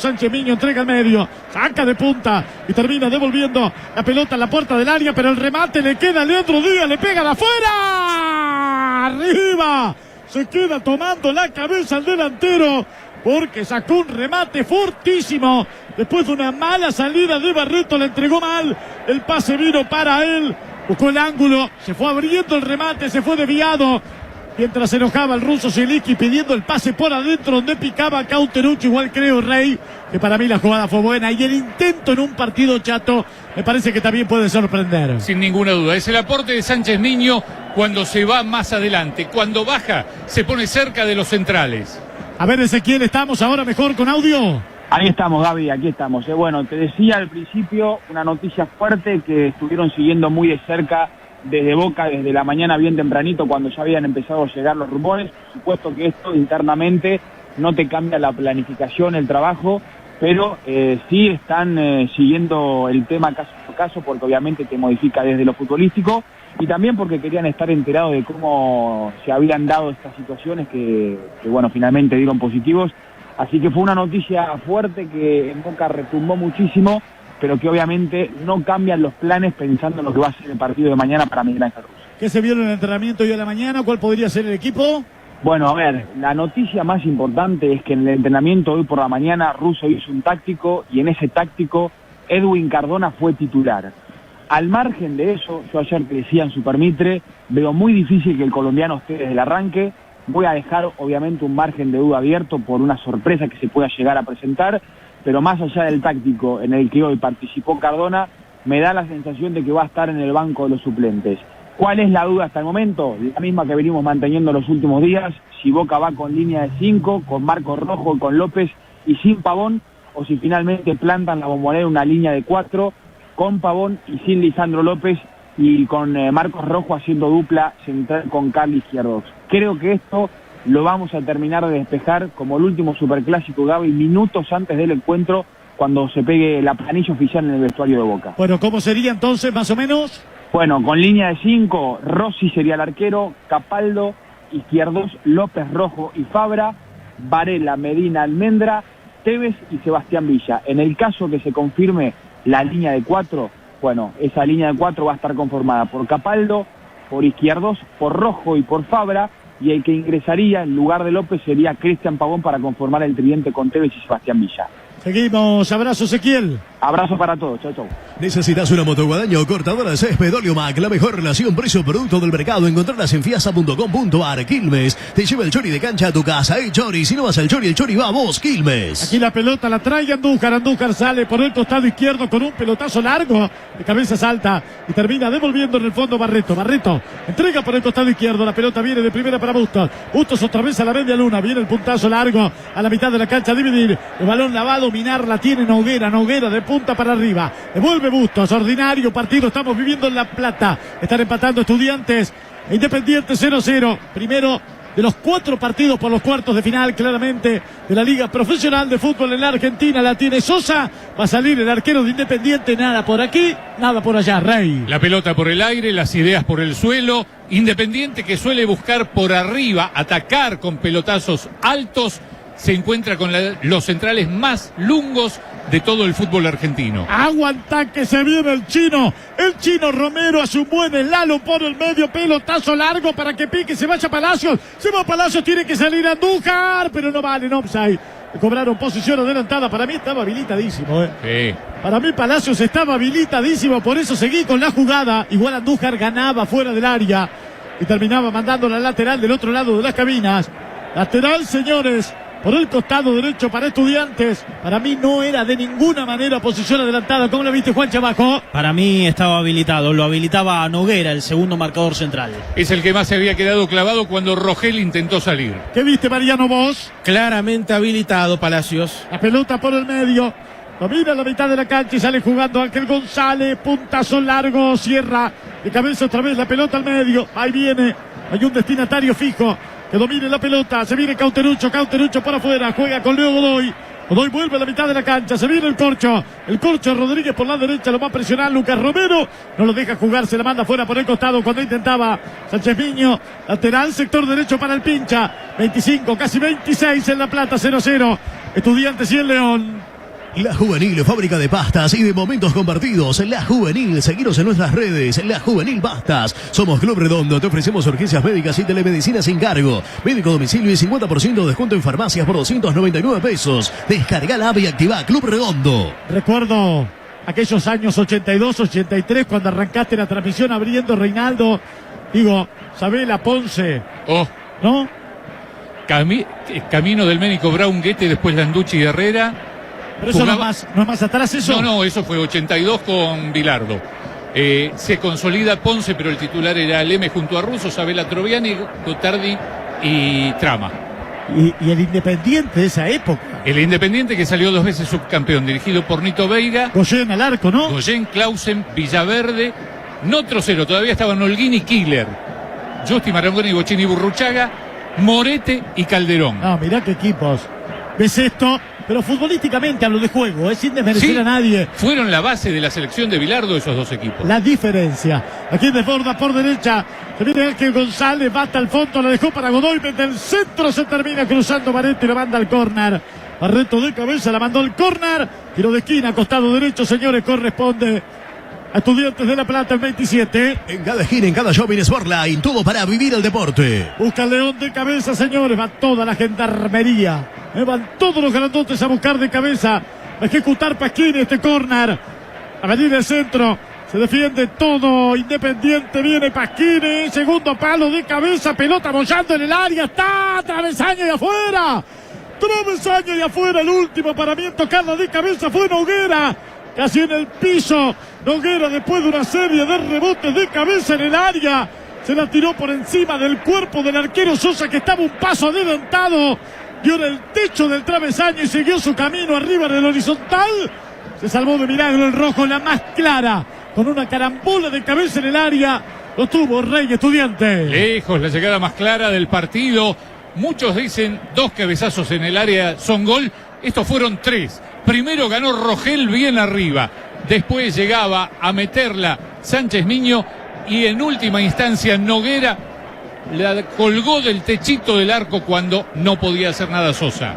D: entrega al medio, saca de punta y termina devolviendo la pelota a la puerta del área, pero el remate le queda a Leandro Díaz, le pega de afuera. Arriba, se queda tomando la cabeza al delantero porque sacó un remate fortísimo. Después de una mala salida de Barreto, le entregó mal, el pase vino para él, buscó el ángulo, se fue abriendo el remate, se fue desviado. Mientras se enojaba el ruso Zielinski pidiendo el pase por adentro donde picaba Cauterucci, igual creo, Rey, que para mí la jugada fue buena y el intento en un partido chato me parece que también puede sorprender.
H: Sin ninguna duda, es el aporte de Sánchez Miño cuando se va más adelante, cuando baja se pone cerca de los centrales.
D: A ver, Ezequiel, ¿estamos ahora mejor con audio?
I: Ahí estamos, Gaby, aquí estamos. Bueno, te decía al principio una noticia fuerte que estuvieron siguiendo muy de cerca desde Boca, desde la mañana bien tempranito, cuando ya habían empezado a llegar los rumores. Por supuesto que esto internamente no te cambia la planificación, el trabajo, pero sí están siguiendo el tema caso por caso, porque obviamente te modifica desde lo futbolístico y también porque querían estar enterados de cómo se habían dado estas situaciones que bueno, finalmente dieron positivos. Así que fue una noticia fuerte que en Boca retumbó muchísimo, pero que obviamente no cambian los planes pensando en lo que va a ser el partido de mañana para Miguel Ángel Russo.
D: ¿Qué se vio en el entrenamiento hoy a la mañana? ¿Cuál podría ser el equipo?
I: Bueno, a ver, la noticia más importante es que en el entrenamiento hoy por la mañana Russo hizo un táctico y en ese táctico Edwin Cardona fue titular. Al margen de eso, yo ayer te decía en Supermitre, veo muy difícil que el colombiano esté desde el arranque. Voy a dejar obviamente un margen de duda abierto por una sorpresa que se pueda llegar a presentar, pero más allá del táctico en el que hoy participó Cardona, me da la sensación de que va a estar en el banco de los suplentes. ¿Cuál es la duda hasta el momento? La misma que venimos manteniendo los últimos días, si Boca va con línea de 5, con Marcos Rojo y con López y sin Pavón, o si finalmente plantan la Bombonera una línea de 4, con Pavón y sin Lisandro López, y con Marcos Rojo haciendo dupla central con Carlos Izquierdos. Creo que esto lo vamos a terminar de despejar como el último superclásico, Gaby, minutos antes del encuentro, cuando se pegue la planilla oficial en el vestuario de Boca.
D: Bueno, ¿cómo sería entonces, más o menos?
I: Bueno, con línea de 5, Rossi sería el arquero, Capaldo, Izquierdos, López, Rojo y Fabra, Varela, Medina, Almendra, Tevez y Sebastián Villa. En el caso que se confirme la línea de 4, bueno, esa línea de 4 va a estar conformada por Capaldo, por Izquierdos, por Rojo y por Fabra, y el que ingresaría en lugar de López sería Cristian Pavón para conformar el tridente con Tevez y Sebastián Villa.
D: Seguimos, abrazo Ezequiel.
I: Abrazo para todos, chau chau.
F: ¿Necesitas una motoguadaña o cortadora de césped Oliomac? La mejor relación precio-producto del mercado. Encontrarlas en fiasa.com.ar. Quilmes te lleva el chori de cancha a tu casa. Chori, si no vas al chori, el chori va a vos, Quilmes.
D: Aquí la pelota la trae Andújar. Andújar sale por el costado izquierdo con un pelotazo largo. De cabeza salta y termina devolviendo en el fondo Barreto. Barreto entrega por el costado izquierdo. La pelota viene de primera para Bustos. Bustos otra vez a la media luna. Viene el puntazo largo a la mitad de la cancha a dividir. El balón la va a dominar. La tiene Noguera. Noguera de punta para arriba. Devuelve Bustos. Ordinario partido estamos viviendo en La Plata. Están empatando Estudiantes e Independiente 0-0. Primero de los 4 partidos por los cuartos de final, claramente, de la Liga Profesional de Fútbol en la Argentina. La tiene Sosa. Va a salir el arquero de Independiente. Nada por aquí, nada por allá. Rey.
H: La pelota por el aire, las ideas por el suelo. Independiente, que suele buscar por arriba, atacar con pelotazos altos, se encuentra con los centrales más lungos de todo el fútbol argentino.
D: Aguanta que se viene el chino Romero hace un buen helalo por el medio, pelotazo largo para que pique, se vaya Palacios, se va Palacios, tiene que salir a Andújar, pero no vale, no offside. Le cobraron posición adelantada, para mí estaba habilitadísimo.
H: Sí.
D: Para mí Palacios estaba habilitadísimo, por eso seguí con la jugada. Igual Andújar ganaba fuera del área y terminaba mandando la lateral del otro lado de las cabinas. Lateral, señores, por el costado derecho para Estudiantes. Para mí no era de ninguna manera posición adelantada. ¿Cómo la viste, Juan Chamajo?
A: Para mí estaba habilitado, lo habilitaba a Noguera, el segundo marcador central.
H: Es el que más se había quedado clavado cuando Rogel intentó salir.
D: ¿Qué viste, Mariano, vos?
E: Claramente habilitado, Palacios.
D: La pelota por el medio. Domina la mitad de la cancha y sale jugando Ángel González. Puntazo largo, cierra de cabeza otra vez la pelota al medio. Ahí viene, hay un destinatario fijo que domine la pelota, se viene Cauterucho por afuera, juega con Leo Godoy. Godoy vuelve a la mitad de la cancha, se viene el Corcho Rodríguez por la derecha, lo va a presionar Lucas Romero, no lo deja jugar, se la manda fuera por el costado cuando intentaba Sánchez Miño, lateral, sector derecho para el Pincha, 25, casi 26 en La Plata, 0-0, Estudiantes y el León.
F: La Juvenil, fábrica de pastas y de momentos compartidos. La Juvenil, seguiros en nuestras redes. La Juvenil Pastas. Somos Club Redondo, te ofrecemos urgencias médicas y telemedicina sin cargo. Médico a domicilio y 50% de descuento en farmacias por 299 pesos. Descarga la app y activa Club Redondo.
D: Recuerdo aquellos años 82, 83, cuando arrancaste la transmisión abriendo Reinaldo. Digo, Sabela, Ponce.
H: Oh.
D: ¿No?
H: Camino del médico Braun Guete, después Landucci y Herrera.
D: Pero eso no es más atrás, eso.
H: No, eso fue 82 con Bilardo. Se consolida Ponce, pero el titular era Leme junto a Russo, Sabela, Troviani, Gotardi y Trama.
D: Y el Independiente de esa época.
H: El Independiente, que salió 2 veces subcampeón, dirigido por Nito Veiga.
D: Goyen al arco, ¿no?
H: Goyen, Clausen, Villaverde, Notrocero, todavía estaban Holguín y Killer, Justi, Marangoni, Bochini, Burruchaga, Morete y Calderón.
D: Ah, mirá qué equipos. ¿Ves esto? Pero futbolísticamente hablo de juego, sin desmerecer a nadie.
H: Fueron la base de la selección de Bilardo esos 2 equipos.
D: La diferencia. Aquí desborda por derecha. Se viene Ángel González, va hasta el fondo, la dejó para Godoy, desde el centro se termina cruzando Barreto y la manda al córner. Barreto de cabeza la mandó al córner. Tiro de esquina, costado derecho, señores, corresponde a Estudiantes de La Plata, el 27.
F: En cada esquina, en cada shopping Sportline, todo para vivir el deporte.
D: Busca el León de cabeza, señores. Va toda la gendarmería. Van todos los grandotes a buscar de cabeza. A ejecutar Pasquini este córner. A venir el centro. Se defiende todo. Independiente viene Pasquini. Segundo palo de cabeza. Pelota bollando en el área. Está travesaño y afuera. Travesaño y afuera. El último para mí en tocarla de cabeza fue Noguera. casi en el piso. Noguera, después de una serie de rebotes de cabeza en el área, se la tiró por encima del cuerpo del arquero Sosa, que estaba un paso adelantado. Dio en el techo del travesaño y siguió su camino arriba del horizontal. Se salvó de milagro el rojo, la más clara, con una carambola de cabeza en el área. Lo tuvo Rey Estudiante.
H: Lejos, la llegada más clara del partido. Muchos dicen 2 cabezazos en el área son gol. Estos fueron 3. Primero ganó Rogel bien arriba. Después llegaba a meterla Sánchez Miño. Y en última instancia Noguera la colgó del techito del arco cuando no podía hacer nada Sosa.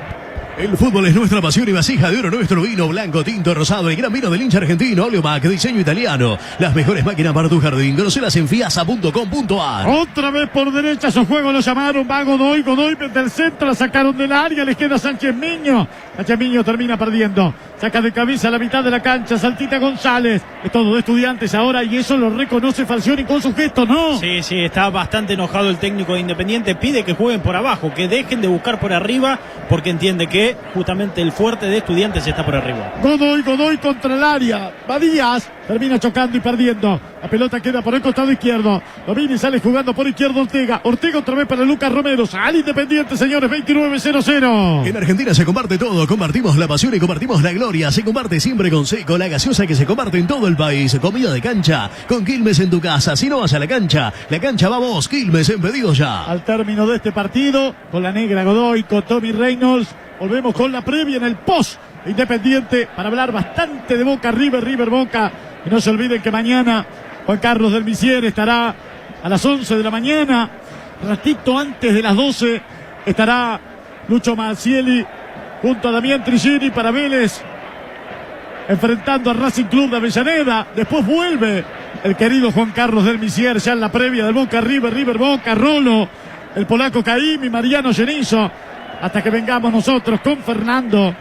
F: El fútbol es nuestra pasión y vasija de oro nuestro vino blanco, tinto, rosado, el gran vino del hincha argentino, Oleomac, diseño italiano. Las mejores máquinas para tu jardín. Conocelas en fiasa.com.ar.
D: Otra vez por derecha, su juego lo llamaron, va Godoy desde el centro, la sacaron del área, les queda Sánchez Miño. Sánchez Miño termina perdiendo. Saca de cabeza a la mitad de la cancha, Saltita González. Es todo de Estudiantes ahora y eso lo reconoce Falcioni con su gesto, ¿no?
A: Sí, está bastante enojado el técnico de Independiente. Pide que jueguen por abajo, que dejen de buscar por arriba, porque entiende que justamente el fuerte de Estudiantes está por arriba.
D: Godoy contra el área. Badías termina chocando y perdiendo. La pelota queda por el costado izquierdo. Domini sale jugando por izquierdo Ortega. Ortega otra vez para Lucas Romero. Al Independiente, señores, 29-0-0.
F: En Argentina se comparte todo. Compartimos la pasión y compartimos la gloria. Se comparte siempre con Seco, la gaseosa que se comparte en todo el país. Comida de cancha con Quilmes en tu casa. Si no vas a la cancha va vos. Quilmes en pedido ya.
D: Al término de este partido, con la negra Godoy, con Tommy Reynolds, volvemos con la previa en el post Independiente para hablar bastante de Boca, River Boca. Y no se olviden que mañana Juan Carlos del Misier estará a las 11 de la mañana. Ratito antes de las 12 estará Lucho Macieli junto a Damián Trigini para Vélez, enfrentando a Racing Club de Avellaneda. Después vuelve el querido Juan Carlos del Misier ya en la previa del Boca, River Boca, Rolo, el polaco Caimi, Mariano Genizo, hasta que vengamos nosotros con Fernando,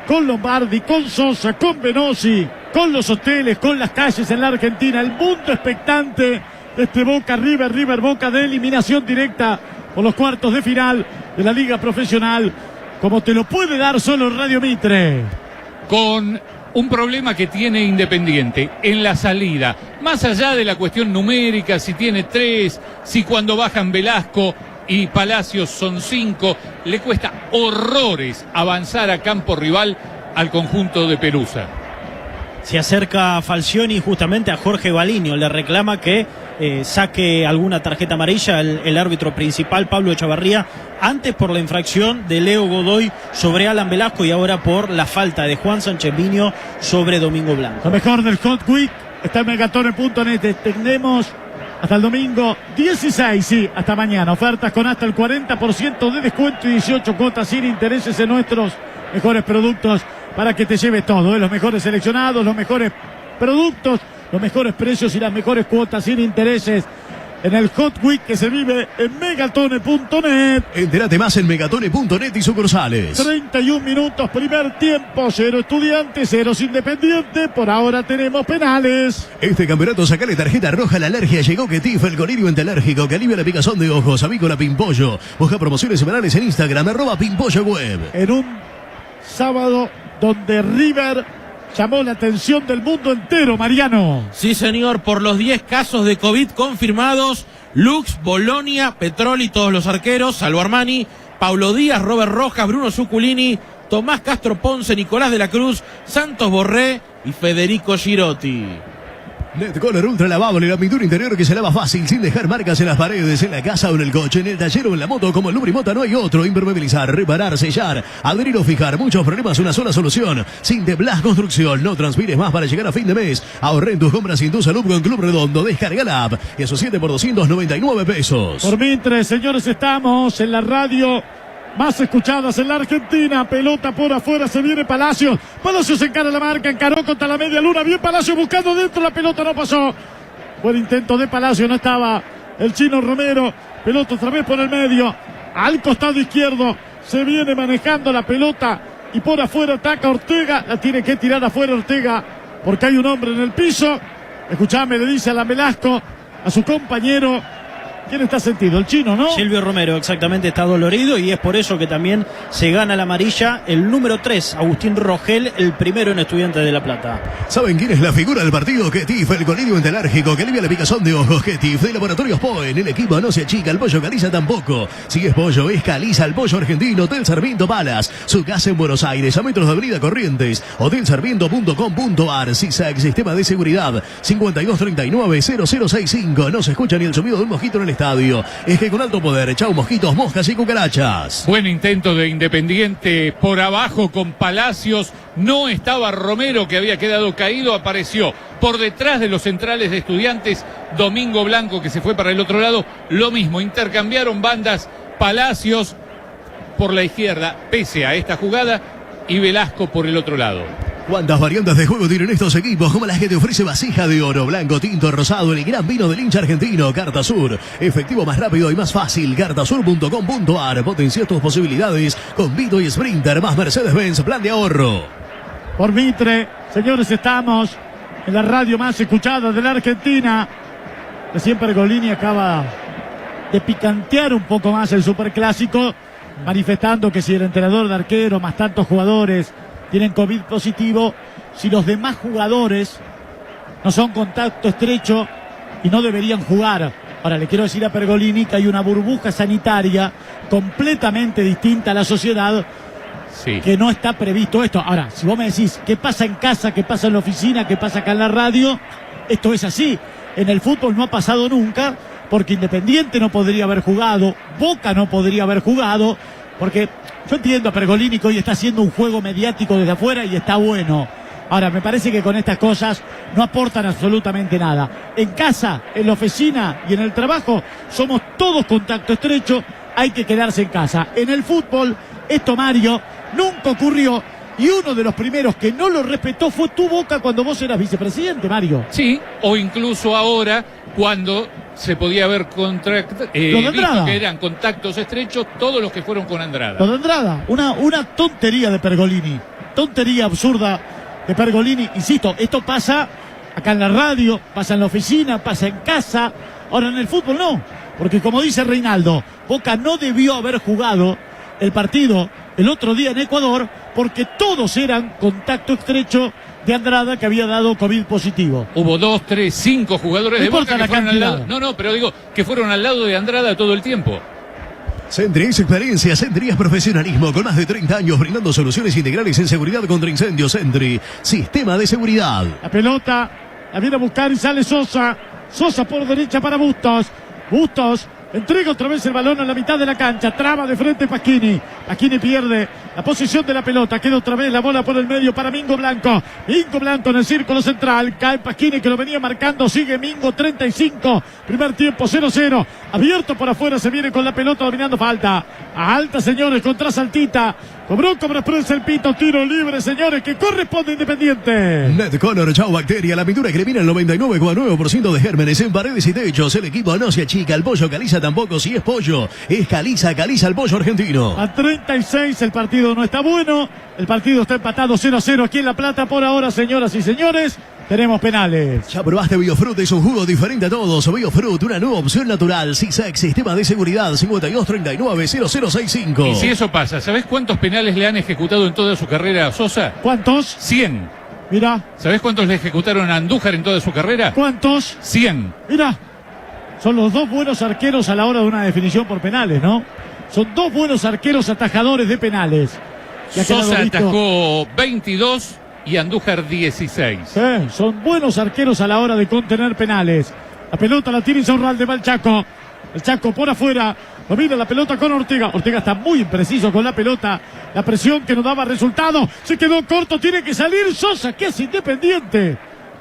D: con Lombardi, con Sosa, con Venosi, con los hoteles, con las calles en la Argentina, el mundo expectante de este Boca River Boca de eliminación directa por los cuartos de final de la Liga Profesional, como te lo puede dar solo Radio Mitre.
H: Con un problema que tiene Independiente en la salida, más allá de la cuestión numérica, si tiene 3, si cuando bajan Velasco y Palacios son 5, le cuesta horrores avanzar a campo rival al conjunto de Pelusa.
A: Se acerca Falcioni justamente a Jorge Balinio, le reclama que saque alguna tarjeta amarilla el árbitro principal, Pablo Echavarría, antes por la infracción de Leo Godoy sobre Alan Velasco y ahora por la falta de Juan Sánchez Miño sobre Domingo Blanco.
D: Lo mejor del Hot Week está en megatone.net. Tenemos hasta el domingo 16, sí, hasta mañana. Ofertas con hasta el 40% de descuento y 18 cuotas sin intereses en nuestros mejores productos para que te lleves todo, los mejores seleccionados, los mejores productos, los mejores precios y las mejores cuotas sin intereses en el Hot Week que se vive en megatone.net.
F: Entérate más en megatone.net y sucursales.
D: 31 minutos, primer tiempo, 0 Estudiantes, 0 Independiente. Por ahora tenemos penales.
F: Este campeonato sacale tarjeta roja a la alergia. Llegó Ketif, el colirio antialérgico que alivia la picazón de ojos. Avícola Pimpollo. Busca promociones semanales en Instagram, @PimpolloWeb.
D: En un sábado donde River llamó la atención del mundo entero, Mariano.
E: Sí, señor, por los 10 casos de COVID confirmados: Lux, Bolonia, Petroli, todos los arqueros, salvo Armani, Paulo Díaz, Robert Rojas, Bruno Zuculini, Tomás Castro Ponce, Nicolás de la Cruz, Santos Borré y Federico Girotti.
F: Netcolor Ultra Lavable, la pintura interior que se lava fácil sin dejar marcas en las paredes, en la casa o en el coche, en el taller o en la moto. Como el Lubrimota no hay otro. Impermeabilizar, reparar, sellar, adherir o fijar. Muchos problemas, una sola solución. Sinteblas Construcción. No transpires más para llegar a fin de mes. Ahorré en tus compras y en tu salud con Club Redondo. Descarga la app y asociate por 299 pesos.
D: Por mientras, señores, estamos en la radio más escuchadas en la Argentina. Pelota por afuera, se viene Palacios. Palacios encara la marca, encaró contra la media luna. Bien Palacios buscando dentro, la pelota no pasó. Buen intento de Palacios, no estaba el chino Romero. Pelota otra vez por el medio, al costado izquierdo. Se viene manejando la pelota y por afuera ataca Ortega. La tiene que tirar afuera Ortega porque hay un hombre en el piso. Escuchame, le dice a la Velasco, a su compañero, ¿Quién está sentido? El chino, ¿no?
A: Silvio Romero, exactamente, está dolorido y es por eso que también se gana la amarilla el número 3, Agustín Rogel, el primero en Estudiantes de La Plata.
F: ¿Saben quién es la figura del partido? Ketif, el colirio antialérgico que alivia la picazón de ojos. Ketif, de Laboratorios Poen. El equipo no se achica, el pollo Caliza tampoco. Si es pollo, es Caliza, el pollo argentino. Hotel Sarmiento Palas, su casa en Buenos Aires, a metros de Avenida Corrientes. Hotelsarmiento.com.ar. CISAC, sistema de seguridad. 5239-0065. No se escucha ni el sonido de un mosquito en el estadio. Es que con alto poder, chau mosquitos, moscas y cucarachas.
H: Buen intento de Independiente por abajo con Palacios. No estaba Romero, que había quedado caído, apareció por detrás de los centrales de Estudiantes. Domingo Blanco, que se fue para el otro lado. Lo mismo, intercambiaron bandas. Palacios por la izquierda, pese a esta jugada, y Velasco por el otro lado.
F: ¿Cuántas variantes de juego tienen estos equipos? Como las que te ofrece Vasija de Oro, blanco, tinto, rosado, el gran vino del hincha argentino. Carta Sur, efectivo más rápido y más fácil. Cartasur.com.ar, potencia tus posibilidades con Vito y Sprinter más Mercedes-Benz, plan de ahorro.
D: Por Mitre, señores, estamos en la radio más escuchada de la Argentina. Recién Pergolini acaba de picantear un poco más el Superclásico, manifestando que si el entrenador de arquero más tantos jugadores tienen COVID positivo, si los demás jugadores no son contacto estrecho y no deberían jugar. Ahora le quiero decir a Pergolini que hay una burbuja sanitaria completamente distinta a la sociedad,
H: sí,
D: que no está previsto esto. Ahora, si vos me decís qué pasa en casa, qué pasa en la oficina, qué pasa acá en la radio, esto es así. En el fútbol no ha pasado nunca, porque Independiente no podría haber jugado, Boca no podría haber jugado, porque yo entiendo a Pergolini que hoy está haciendo un juego mediático desde afuera y está bueno. Ahora, me parece que con estas cosas no aportan absolutamente nada. En casa, en la oficina y en el trabajo somos todos contacto estrecho, hay que quedarse en casa. En el fútbol, esto, Mario, nunca ocurrió. Y uno de los primeros que no lo respetó fue tu Boca cuando vos eras vicepresidente, Mario.
H: Sí, o incluso ahora cuando se podía haber visto que eran contactos estrechos todos los que fueron con Andrada.
D: Lo de Andrada, una tontería de Pergolini, tontería absurda de Pergolini. Insisto, esto pasa acá en la radio, pasa en la oficina, pasa en casa. Ahora en el fútbol no, porque como dice Reinaldo, Boca no debió haber jugado el partido el otro día en Ecuador porque todos eran contacto estrecho de Andrada, que había dado COVID positivo.
H: Hubo 2, 3, 5 jugadores de Boca que fueron al lado. No, pero digo que fueron al lado de Andrada todo el tiempo.
F: Sentry es experiencia, Sentry es profesionalismo, con más de 30 años brindando soluciones integrales en seguridad contra incendios. Sentry, sistema de seguridad.
D: La pelota la viene a buscar y sale Sosa. Sosa por derecha para Bustos. Bustos entrega otra vez el balón a la mitad de la cancha. Traba de frente Pasquini. Pasquini pierde la posición de la pelota. Queda otra vez la bola por el medio para Mingo Blanco. Mingo Blanco en el círculo central. Cae Pasquini, que lo venía marcando. Sigue Mingo, 35. Primer tiempo 0-0. Abierto por afuera. Se viene con la pelota dominando. Falta. A alta, señores, contra Saltita. Cobró Express el pito. Tiro libre, señores, que corresponde a Independiente.
F: Netcolor, chau bacteria. La pintura que elimina el 99,9% de gérmenes en paredes y techos. El equipo no se achica. El pollo Caliza tampoco. Si es pollo, es Caliza. Caliza el pollo argentino.
D: A 36 el partido no está bueno. El partido está empatado 0-0 aquí en La Plata. Por ahora, señoras y señores, tenemos penales.
F: Ya probaste Biofruit, es un jugo diferente a todos. Biofruit, una nueva opción natural. CISAC, sistema de seguridad 5239-0065.
H: Y si eso pasa, ¿sabés cuántos penales le han ejecutado en toda su carrera a Sosa?
D: ¿Cuántos?
H: 100.
D: Mira.
H: ¿Sabés cuántos le ejecutaron a Andújar en toda su carrera?
D: ¿Cuántos?
H: 100.
D: Mira. Son los dos buenos arqueros a la hora de una definición por penales, ¿no? Son dos buenos arqueros atajadores de penales.
H: Sosa atajó 22 y Andújar 16.
D: Son buenos arqueros a la hora de contener penales. La pelota la tiene Insaurralde, va el Chaco. El Chaco por afuera. Domina la pelota con Ortega. Ortega está muy impreciso con la pelota. La presión que no daba resultado. Se quedó corto. Tiene que salir Sosa, que es Independiente.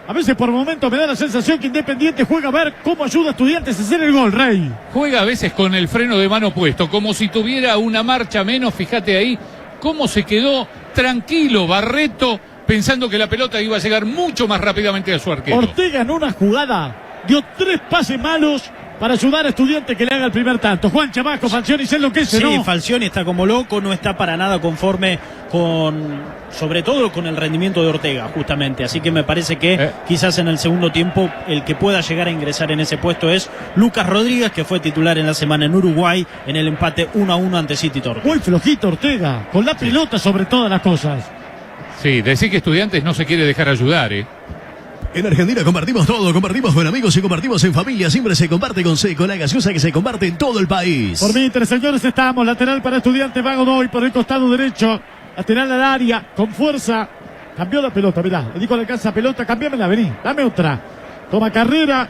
D: A veces por momentos me da la sensación que Independiente juega a ver cómo ayuda a Estudiantes a hacer el gol, Rey.
H: Juega a veces con el freno de mano puesto, como si tuviera una marcha menos. Fíjate ahí cómo se quedó tranquilo Barreto, pensando que la pelota iba a llegar mucho más rápidamente a su arquero.
D: Ortega en una jugada dio 3 pases malos para ayudar a Estudiantes que le haga el primer tanto. Juan Chamaco, Falcioni se enloquece, ¿no?
A: Sí, Falcioni está como loco, no está para nada conforme sobre todo con el rendimiento de Ortega, justamente. Así que me parece que quizás en el segundo tiempo el que pueda llegar a ingresar en ese puesto es Lucas Rodríguez, que fue titular en la semana en Uruguay en el empate 1-1 ante City Torque.
D: Muy flojito Ortega, con la pelota sobre todas las cosas.
H: Sí, decir que Estudiantes no se quiere dejar ayudar,
F: En Argentina compartimos todo, compartimos con amigos y compartimos en familia. Siempre se comparte con Seco, la gaseosa que se comparte en todo el país.
D: Por mí, señores, estamos. Lateral para Estudiantes, va Godoy por el costado derecho. Lateral al área, con fuerza. Cambió la pelota, mirá. Le dijo le alcanza pelota, cambiámela, vení, dame otra. Toma carrera.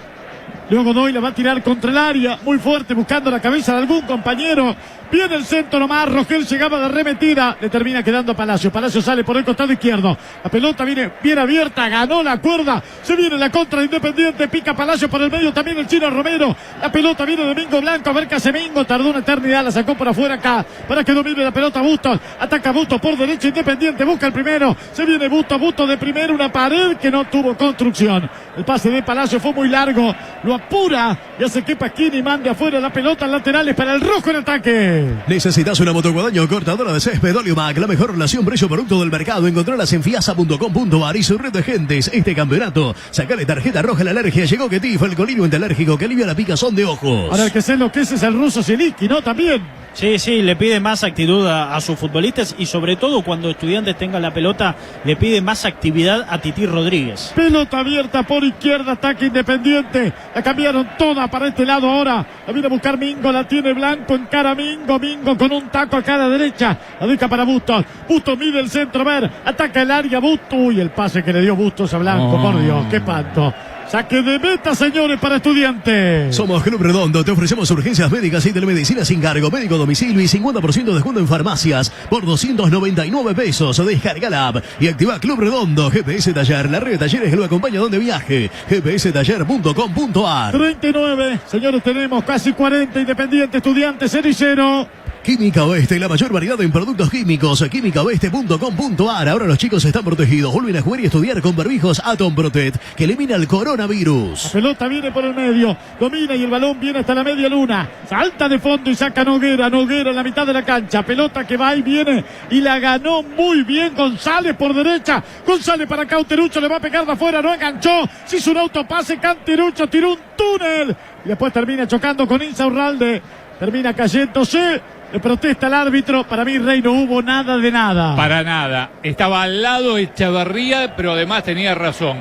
D: Luego Godoy la va a tirar contra el área, muy fuerte, buscando la cabeza de algún compañero. Viene el centro nomás, Rogel llegaba de arremetida, le termina quedando a Palacio. Palacio sale por el costado izquierdo. La pelota viene bien abierta, ganó la cuerda. Se viene la contra de Independiente, pica Palacio por el medio, también el chino Romero. La pelota viene de Mingo Blanco, a ver qué hace Mingo. Tardó una eternidad, la sacó por afuera acá, para que domine la pelota Bustos. Ataca Bustos por derecha, Independiente busca el primero. Se viene Bustos de primero, una pared que no tuvo construcción. El pase de Palacio fue muy largo, lo apura y hace que Pasquini mande afuera la pelota, laterales para el rojo en ataque.
F: ¿Necesitas una motoguadaño cortadora de césped Oliumac? La mejor relación precio-producto del mercado. Encontrarlas en fiasa.com.ar y su red de agentes. Este campeonato, sacale tarjeta roja a la alergia. Llegó Ketif, el colibrio antialérgico que alivia la picazón de ojos.
D: Ahora el que se enloquece es el ruso Zielinski, ¿no? También.
A: Sí, le pide más actitud a sus futbolistas y sobre todo cuando Estudiantes tenga la pelota, le pide más actividad a Titi Rodríguez.
D: Pelota abierta por izquierda, ataque Independiente. La cambiaron toda para este lado ahora. La viene a buscar Mingo, la tiene Blanco, encara Mingo con un taco acá a la derecha. La deja para Bustos. Bustos mide el centro, ver, ataca el área Bustos. Uy, el pase que le dio Bustos a Blanco, por Dios, qué espanto. Saque de meta, señores, para Estudiantes.
F: Somos Club Redondo, te ofrecemos urgencias médicas y telemedicina sin cargo, médico a domicilio y 50% de descuento en farmacias por 299 pesos. Descarga la app y activa Club Redondo. GPS Taller, la red de talleres que lo acompaña donde viaje. gpstaller.com.ar.
D: 39, señores, tenemos casi 40. Independiente, Estudiantes, 0-0.
F: Química Oeste, la mayor variedad en productos químicos. químicaoeste.com.ar. Ahora los chicos están protegidos. Vuelven a jugar y estudiar con barbijos Atom Protect, que elimina el coronavirus.
D: La pelota viene por el medio, domina y el balón viene hasta la media luna. Salta de fondo y saca Noguera en la mitad de la cancha. Pelota que va y viene y la ganó muy bien González por derecha. González para Cauterucho, le va a pegar de afuera, no enganchó. Se hizo un autopase, Cauterucho tiró un túnel y después termina chocando con Insaurralde. Termina cayéndose. Le protesta al árbitro. Para mí, Rey, no hubo nada de nada.
H: Para nada. Estaba al lado Echavarría, pero además tenía razón.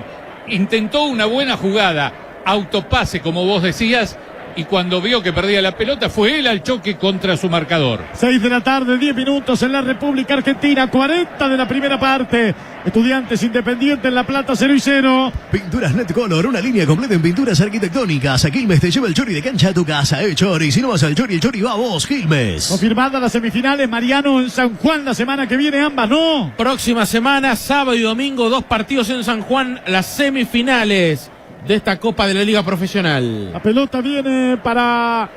H: Intentó una buena jugada, autopase, como vos decías, y cuando vio que perdía la pelota, fue él al choque contra su marcador.
D: 6 de la tarde, 10 minutos en la República Argentina, 40 de la primera parte. Estudiantes Independiente en La Plata, 0-0.
F: Pinturas Net Color, una línea completa en pinturas arquitectónicas. A Quilmes te lleva el chori de cancha a tu casa. Chori, si no vas al chori, el chori va a vos, Quilmes.
D: Confirmada las semifinales, Mariano, en San Juan la semana que viene, ambas, ¿no?
E: Próxima semana, sábado y domingo, 2 partidos en San Juan, las semifinales de esta Copa de la Liga Profesional.
D: La pelota viene para...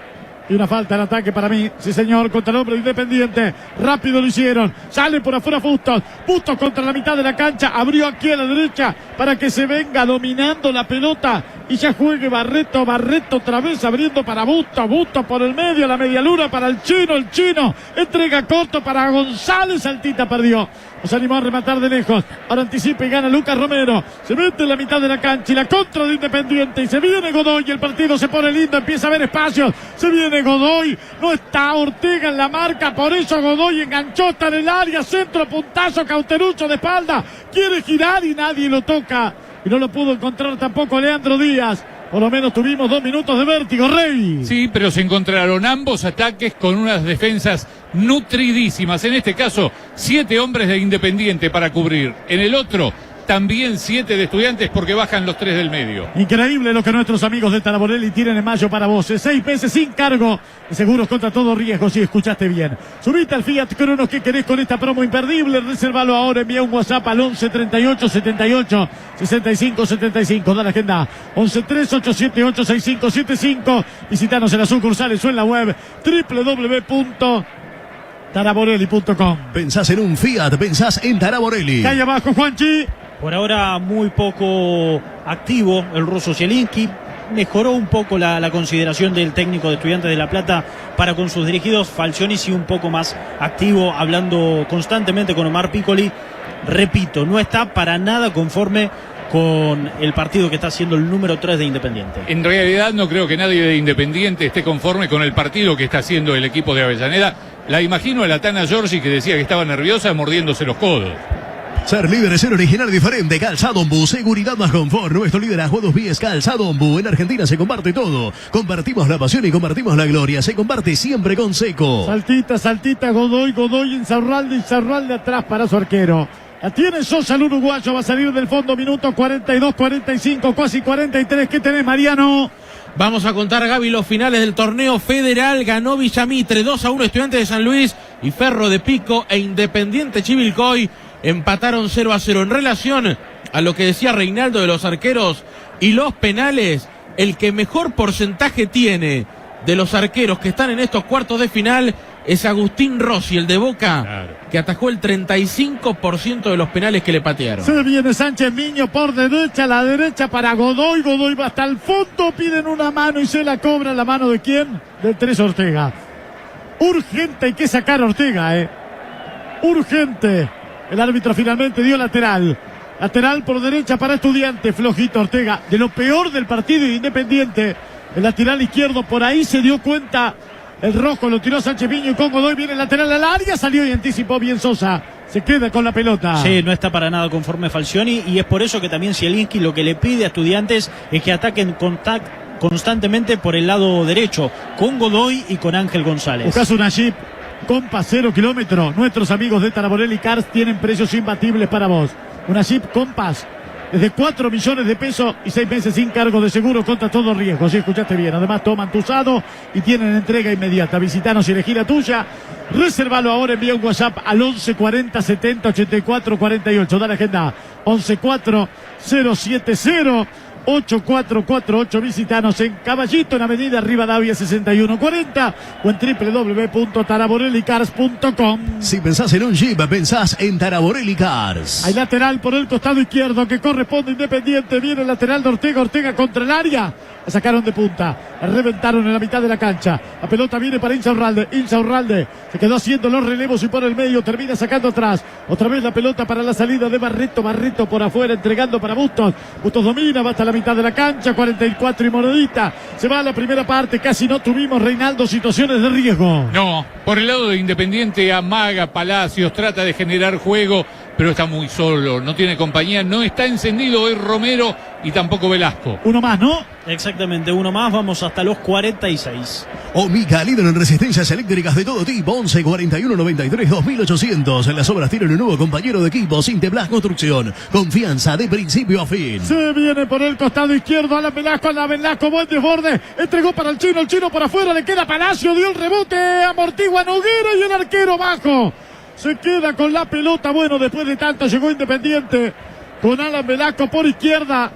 D: Y una falta en ataque para mí. Sí, señor, contra el hombre Independiente. Rápido lo hicieron. Sale por afuera Bustos. Bustos contra la mitad de la cancha. Abrió aquí a la derecha para que se venga dominando la pelota. Y ya juegue Barreto. Barreto otra vez abriendo para Bustos. Bustos por el medio. La media luna para el chino. El chino entrega corto para González. Altita perdió. Nos animó a rematar de lejos. Ahora anticipa y gana Lucas Romero. Se mete en la mitad de la cancha y la contra de Independiente. Y se viene Godoy y el partido se pone lindo. Empieza a haber espacios. Se viene Godoy. No está Ortega en la marca. Por eso Godoy enganchó hasta en el área. Centro, puntazo, Cauterucho de espalda. Quiere girar y nadie lo toca. Y no lo pudo encontrar tampoco Leandro Díaz. Por lo menos tuvimos 2 minutos de vértigo, Rey.
H: Sí, pero se encontraron ambos ataques con unas defensas nutridísimas. En este caso, 7 hombres de Independiente para cubrir. En el otro, también 7 de Estudiantes porque bajan los 3 del medio.
D: Increíble lo que nuestros amigos de Taraborelli tienen en mayo para vos. 6 meses sin cargo y seguros contra todo riesgo, si escuchaste bien. Subite al Fiat Cronos que querés con esta promo imperdible. Resérvalo ahora, envía un WhatsApp al 11 38 78 65 75. Da la agenda 11 38 78 65 75. Visitanos en las sucursales o en la web www.taraborelli.com.
F: Pensás en un Fiat, pensás en Taraborelli.
D: Calle abajo, Juanchi.
A: Por ahora muy poco activo el ruso Zielinski. mejoró un poco la consideración del técnico de Estudiantes de La Plata para con sus dirigidos. Falcioni sí un poco más activo, hablando constantemente con Omar Piccoli. Repito, no está para nada conforme con el partido que está haciendo el número 3 de Independiente.
H: En realidad no creo que nadie de Independiente esté conforme con el partido que está haciendo el equipo de Avellaneda. La imagino a la Tana Giorgi, que decía que estaba nerviosa, mordiéndose los codos.
F: Ser líder es ser original diferente. Calzado Ombu, seguridad más confort. Nuestro liderazgo a 2 pies, Calzado Ombu. En Argentina se comparte todo. Compartimos la pasión y compartimos la gloria. Se comparte siempre con Seco.
D: Saltita, Godoy, Insaurralde atrás para su arquero. La tiene Sosa, el uruguayo, va a salir del fondo, minuto 42, 45, casi 43. ¿Qué tenés, Mariano?
E: Vamos a contar, Gaby, los finales del torneo federal. Ganó Villamitre 2-1 Estudiantes de San Luis, y Ferro de Pico e Independiente Chivilcoy empataron 0-0. En relación a lo que decía Reinaldo de los arqueros y los penales, el que mejor porcentaje tiene de los arqueros que están en estos cuartos de final es Agustín Rossi, el de Boca, claro, que atajó el 35% de los penales que le patearon.
D: Se viene Sánchez Miño por derecha, la derecha para Godoy. Godoy va hasta el fondo, piden una mano y se la cobra. ¿La mano de quién? Del 3 Ortega. Urgente, hay que sacar a Ortega, urgente. El árbitro finalmente dio lateral. Lateral por derecha para Estudiantes. Flojito Ortega. De lo peor del partido de Independiente. El lateral izquierdo, por ahí se dio cuenta. El rojo lo tiró Sánchez Miño y con Godoy viene el lateral al área. Salió y anticipó bien Sosa. Se queda con la pelota.
A: Sí, no está para nada conforme Falcioni. Y es por eso que también Zielinski lo que le pide a Estudiantes es que ataquen constantemente por el lado derecho. Con Godoy y con Ángel González.
D: Buscas una Jeep Compass 0 kilómetros. Nuestros amigos de Taraborelli Cars tienen precios imbatibles para vos. Una Jeep Compass desde 4 millones de pesos y 6 meses sin cargo de seguro contra todo riesgo. Si escuchaste bien. Además toman tu usado y tienen entrega inmediata. Visitanos y elegí la tuya. Resérvalo ahora, envía un WhatsApp al 11 40 70 84 48. Dale agenda 11 4 070 8448. Visitanos en Caballito, en Avenida Rivadavia 6140 o en www.taraborellicars.com.
F: Si pensás en un Jeep, pensás en Taraborelli Cars.
D: Hay lateral por el costado izquierdo que corresponde a Independiente. Viene el lateral de Ortega. Ortega contra el área. La sacaron de punta. La reventaron en la mitad de la cancha. La pelota viene para Insaurralde. Insaurralde se quedó haciendo los relevos y por el medio termina sacando atrás. Otra vez la pelota para la salida de Barreto. Barreto por afuera entregando para Bustos. Bustos domina, va hasta la mitad de la cancha. 44 y monedita. Se va a la primera parte. Casi no tuvimos, Reinaldo, situaciones de riesgo.
H: No, por el lado de Independiente amaga Palacios, trata de generar juego, pero está muy solo, no tiene compañía, no está encendido hoy Romero y tampoco Velasco.
D: Uno más, ¿no?
A: Exactamente, uno más, vamos hasta los 46.
F: Omica, líder en resistencias eléctricas de todo tipo. 11 41 93 2800. En las obras tienen un nuevo compañero de equipo, Sinteblas Construcción. Confianza de principio a fin.
D: Se viene por el costado izquierdo a la Velasco, buen desborde. Entregó para el chino por afuera, le queda Palacio, dio el rebote, amortigua Noguera y el arquero bajo. Se queda con la pelota. Bueno, después de tanto llegó Independiente con Alan Velasco por izquierda.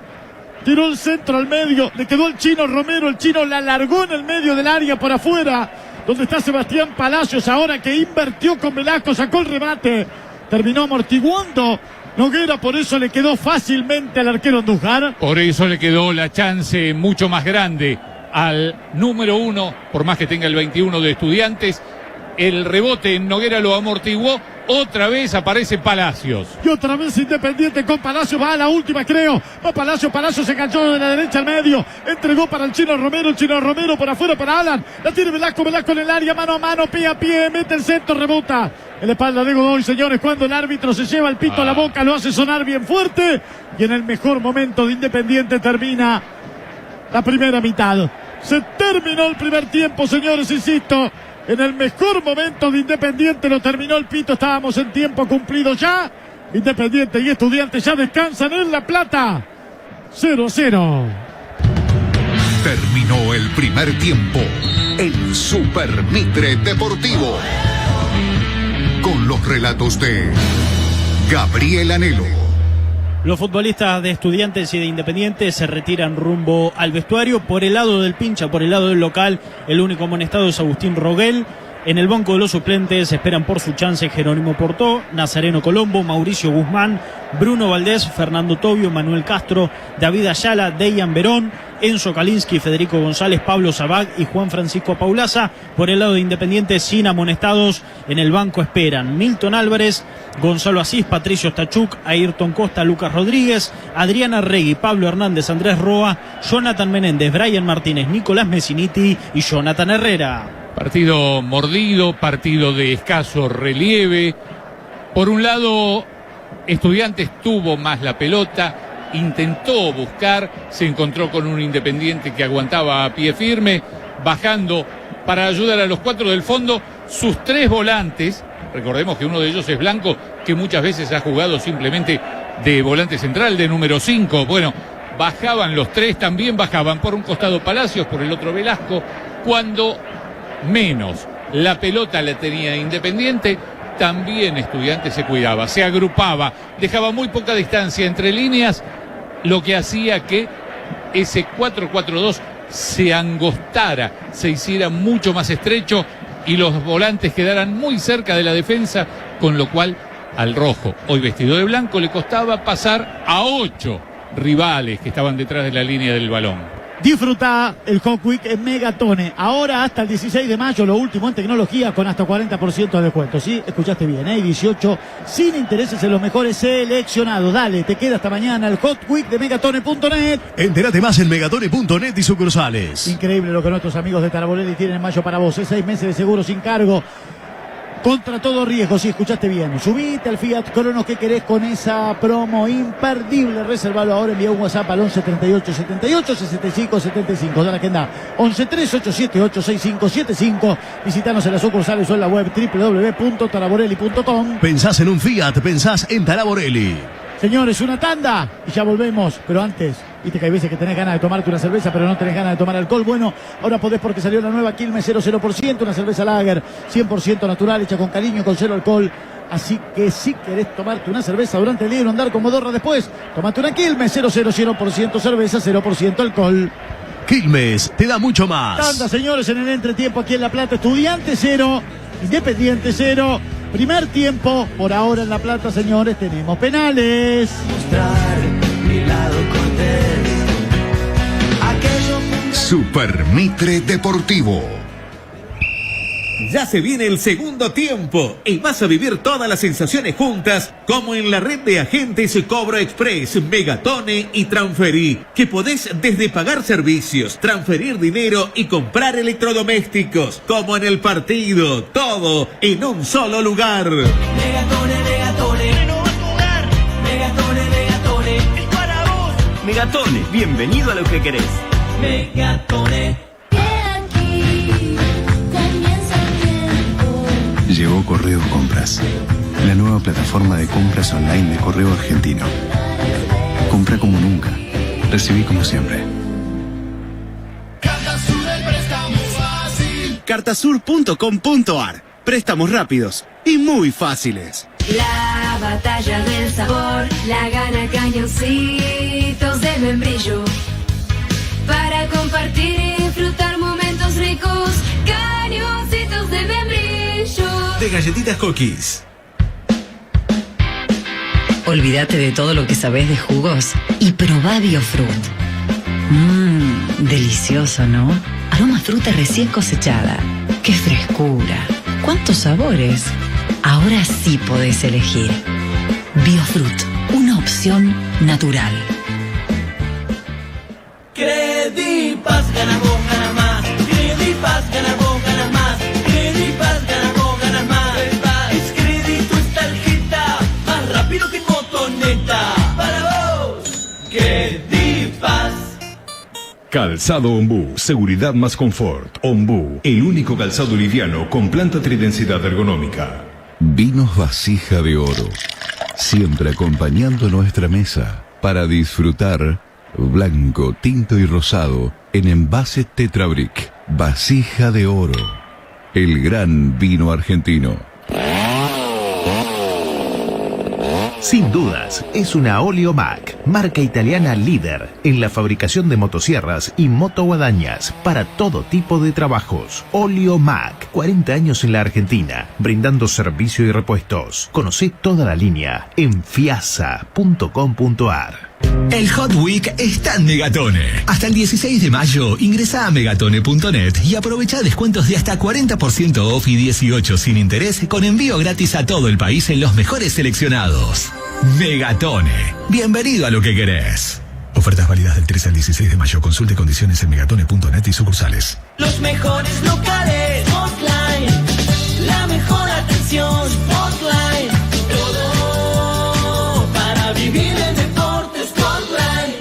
D: Tiró el centro al medio. Le quedó el chino Romero. El chino la largó en el medio del área por afuera. Donde está Sebastián Palacios ahora, que invirtió con Velasco. Sacó el remate. Terminó amortiguando Noguera. Por eso le quedó fácilmente al arquero Andújar.
H: Por eso le quedó la chance mucho más grande al número 1. Por más que tenga el 21 de Estudiantes. El rebote en Noguera lo amortiguó. Otra vez aparece Palacios.
D: Y otra vez Independiente con Palacios. Va a la última, creo. Va Palacios se enganchó de la derecha al medio. Entregó para el chino Romero. El chino Romero por afuera para Alan. La tiene Velasco en el área. Mano a mano, pie a pie. Mete el centro, rebota. En la espalda de Godoy, señores. Cuando el árbitro se lleva el pito a la boca, lo hace sonar bien fuerte. Y en el mejor momento de Independiente termina la primera mitad. Se terminó el primer tiempo, señores, insisto. En el mejor momento de Independiente lo terminó el pito. Estábamos en tiempo cumplido ya. Independiente y Estudiantes ya descansan en La Plata. 0-0.
J: Terminó el primer tiempo en Super Mitre Deportivo. Con los relatos de Gabriel Anhelo.
A: Los futbolistas de Estudiantes y de Independiente se retiran rumbo al vestuario. Por el lado del pincha, por el lado del local, el único amonestado es Agustín Rogel. En el banco de los suplentes esperan por su chance Jerónimo Portó, Nazareno Colombo, Mauricio Guzmán, Bruno Valdés, Fernando Tobio, Manuel Castro, David Ayala, Dejan Verón, Enzo Kalinski, Federico González, Pablo Zabag y Juan Francisco Paulaza. Por el lado de Independiente, sin amonestados, en el banco esperan Milton Álvarez, Gonzalo Asís, Patricio Stachuk, Ayrton Costa, Lucas Rodríguez, Adriana Regui, Pablo Hernández, Andrés Roa, Jonathan Menéndez, Brian Martínez, Nicolás Messiniti y Jonathan Herrera.
H: Partido mordido, partido de escaso relieve. Por un lado, Estudiantes tuvo más la pelota, intentó buscar, se encontró con un Independiente que aguantaba a pie firme, bajando para ayudar a los 4 del fondo, sus 3 volantes. Recordemos que uno de ellos es Blanco, que muchas veces ha jugado simplemente de volante central, de número 5. Bueno, bajaban los 3, también bajaban por un costado Palacios, por el otro Velasco, cuando menos la pelota la tenía Independiente, también Estudiantes se cuidaba, se agrupaba, dejaba muy poca distancia entre líneas, lo que hacía que ese 4-4-2 se angostara, se hiciera mucho más estrecho y los volantes quedaran muy cerca de la defensa, con lo cual al rojo, hoy vestido de blanco, le costaba pasar a 8 rivales que estaban detrás de la línea del balón.
D: Disfruta el Hot Week en Megatone. Ahora hasta el 16 de mayo, lo último en tecnología con hasta 40% de descuento. ¿Sí? Escuchaste bien, ¿eh? 18 sin intereses en los mejores seleccionados. Dale, te queda hasta mañana el Hot Week de Megatone.net.
F: Entérate más en Megatone.net y sucursales.
D: Increíble lo que nuestros amigos de Taraborelli tienen en mayo para vos. 6 meses de seguro sin cargo. Contra todo riesgo, sí, escuchaste bien. Subite al Fiat Crono que querés con esa promo imperdible. Reservalo ahora, envía un WhatsApp al 11 38 78 65 75. Da la agenda 11 38 78 65 75. Visítanos en las sucursales o en la web www.taraborelli.com.
F: Pensás en un Fiat, pensás en Taraborelli.
D: Señores, una tanda y ya volvemos. Pero antes, viste que hay veces que tenés ganas de tomarte una cerveza, pero no tenés ganas de tomar alcohol. Bueno, ahora podés porque salió la nueva Quilmes 00%, una cerveza lager 100% natural, hecha con cariño y con cero alcohol. Así que si querés tomarte una cerveza durante el día y no andar como Dorra después, tomate una Quilmes 0% cerveza, 0% alcohol.
F: Quilmes te da mucho más.
D: Tanda, señores, en el entretiempo aquí en La Plata. Estudiantes 0, Independiente 0. Primer tiempo, por ahora en La Plata, señores, tenemos penales.
J: Super Mitre Deportivo.
K: Ya se viene el segundo tiempo y vas a vivir todas las sensaciones juntas como en la red de agentes Cobro Express, Megatone y Transferí, que podés desde pagar servicios, transferir dinero y comprar electrodomésticos, como en el partido, todo en un solo lugar.
L: Megatone, Megatone, no va a jugar. Megatone, Megatone, es para vos.
M: Megatone, bienvenido a lo que querés.
L: Megatone.
N: Llegó Correo Compras, la nueva plataforma de compras online de Correo Argentino. Compra como nunca, recibí como siempre.
O: Cartasur.com.ar. Préstamos rápidos y muy fáciles.
P: La batalla del sabor la gana Cañoncitos de Membrillo. Para compartir y disfrutar momentos ricos, Cañoncitos de Membrillo.
O: De galletitas cookies.
Q: Olvídate de todo lo que sabés de jugos y probá Biofruit. Delicioso, ¿no? Aroma a fruta recién cosechada. ¡Qué frescura! ¿Cuántos sabores? Ahora sí podés elegir. Biofruit, una opción natural.
L: Credipas, gana vos, gana más. Credipas, gana vos, gana más. Credipas, gana vos, gana más. Es crédito, es tarjeta, más rápido que motoneta. Para vos, Credipas.
R: Calzado Ombú, seguridad más confort. Ombú, el único calzado liviano con planta tridensidad ergonómica.
S: Vinos Vasija de Oro, siempre acompañando nuestra mesa para disfrutar. Blanco, tinto y rosado en envase Tetra Brick. Vasija de Oro, el gran vino argentino.
T: Sin dudas, es una Oleomac, marca italiana líder en la fabricación de motosierras y motoguadañas para todo tipo de trabajos. Oleomac, 40 años en la Argentina, brindando servicio y repuestos. Conocé toda la línea en fiasa.com.ar.
U: El Hot Week está en Megatone. Hasta el 16 de mayo ingresa a megatone.net y aprovecha descuentos de hasta 40% off y 18 sin interés con envío gratis a todo el país en los mejores seleccionados. Megatone. Bienvenido a lo que querés. Ofertas válidas del 13 al 16 de mayo. Consulte condiciones en megatone.net y sucursales.
L: Los mejores locales, Spotline. La mejor atención, Spotline. Todo para vivir el deporte, Spotline.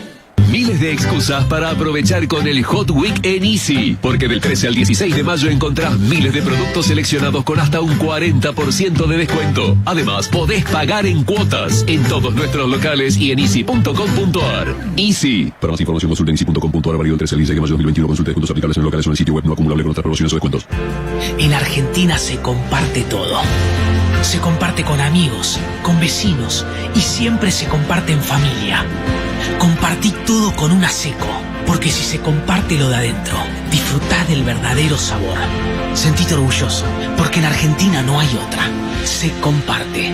V: Miles de excusas para aprovechar con el Hot Week en Easy, porque del 13 al 16 de mayo encontrás miles de productos seleccionados con hasta un 40% de descuento. Además, podés pagar en cuotas en todos nuestros locales y en easy.com.ar. Easy. Para más información consulta en easy.com.ar, válido del 13 al 16 de mayo de 2021. Consulta descuentos aplicables en locales o en el sitio web no acumulable con otras promociones o descuentos.
W: En Argentina se comparte todo. Se comparte con amigos, con vecinos y siempre se comparte en familia. Compartí todo con una Seco, porque si se comparte lo de adentro, disfrutá del verdadero sabor. Sentite orgulloso, porque en Argentina no hay otra. Se comparte.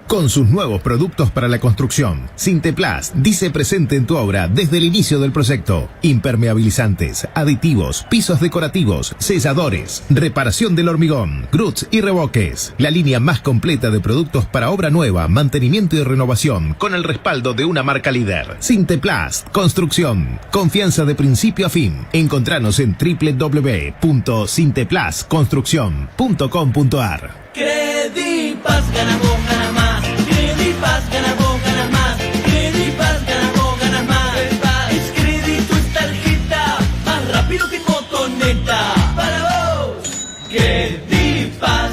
T: Con sus nuevos productos para la construcción, Sinteplast dice presente en tu obra desde el inicio del proyecto. Impermeabilizantes, aditivos, pisos decorativos, selladores, reparación del hormigón, gruts y revoques. La línea más completa de productos para obra nueva, mantenimiento y renovación, con el respaldo de una marca líder. Sinteplast Construcción. Confianza de principio a fin. Encontranos en www.sinteplastconstrucción.com.ar.
L: Credipas, gana vos, gana más. Credipas, gana vos, gana más. Credipas, gana vos, gana más. Es crédito, es tarjeta, más rápido que motoneta. Para vos, Credipas.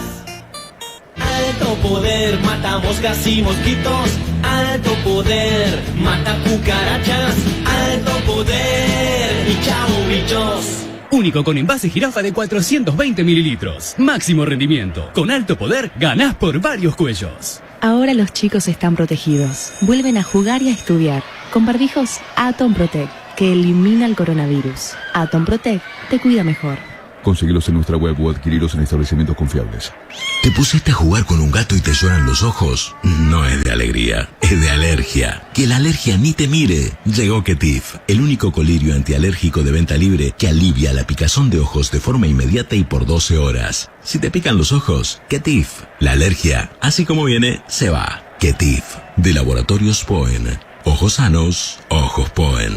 L: Alto poder, mata moscas y mosquitos. Alto poder, mata cucarachas. Alto poder, y chao bichos.
X: Único con envase jirafa de 420 mililitros. Máximo rendimiento. Con alto poder, ganás por varios cuellos.
Y: Ahora los chicos están protegidos. Vuelven a jugar y a estudiar. Con barbijos Atom Protect, que elimina el coronavirus. Atom Protect te cuida mejor.
R: Conseguilos en nuestra web o adquirilos en establecimientos confiables.
Z: ¿Te pusiste a jugar con un gato y te lloran los ojos? No es de alegría, es de alergia. Que la alergia ni te mire. Llegó Ketif, el único colirio antialérgico de venta libre que alivia la picazón de ojos de forma inmediata y por 12 horas. Si te pican los ojos, Ketif. La alergia, así como viene, se va. Ketif, de Laboratorios Poen. Ojos sanos, ojos Poen.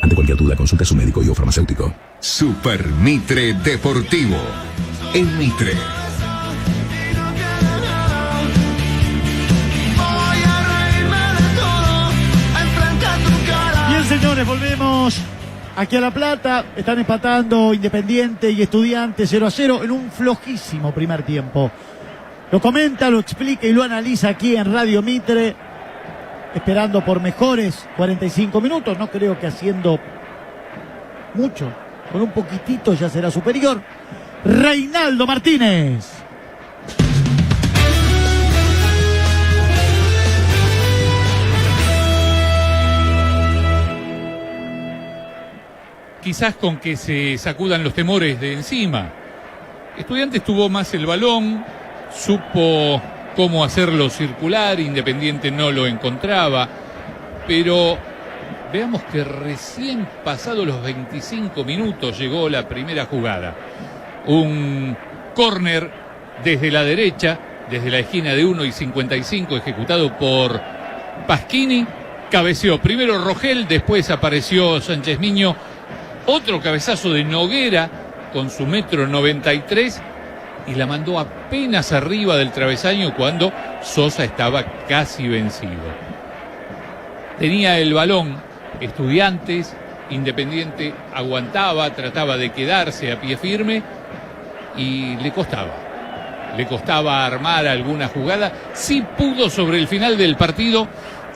Z: Ante cualquier duda, consulta a su médico y o farmacéutico.
J: Super Mitre Deportivo. En Mitre.
D: Bien, señores, volvemos aquí a La Plata. Están empatando Independiente y Estudiantes 0-0 en un flojísimo primer tiempo. Lo comenta, lo explica y lo analiza aquí en Radio Mitre, esperando por mejores 45 minutos. No creo que haciendo mucho, con un poquitito ya será superior. Reinaldo Martínez.
H: Quizás con que se sacudan los temores de encima. Estudiantes tuvo más el balón, supo cómo hacerlo circular, Independiente no lo encontraba, pero veamos que recién pasados los 25 minutos llegó la primera jugada. Un córner desde la derecha, desde la esquina de 1 y 55, ejecutado por Pasquini. Cabeceó primero Rogel, después apareció Sánchez Miño. Otro cabezazo de Noguera con su 1,93 m y la mandó apenas arriba del travesaño cuando Sosa estaba casi vencido. Tenía el balón Estudiantes, Independiente aguantaba, trataba de quedarse a pie firme y le costaba armar alguna jugada. Sí pudo sobre el final del partido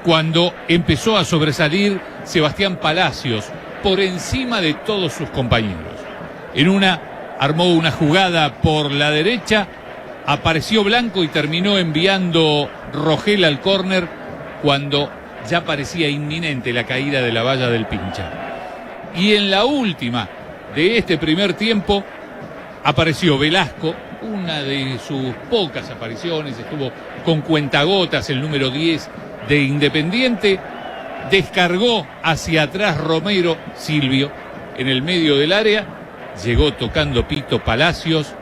H: cuando empezó a sobresalir Sebastián Palacios por encima de todos sus compañeros. En una armó una jugada por la derecha, apareció Blanco y terminó enviando Rogel al córner cuando ya parecía inminente la caída de la valla del Pincha. Y en la última de este primer tiempo apareció Velasco, una de sus pocas apariciones, estuvo con cuentagotas el número 10 de Independiente, descargó hacia atrás Romero Silvio en el medio del área, llegó tocando pito Palacios,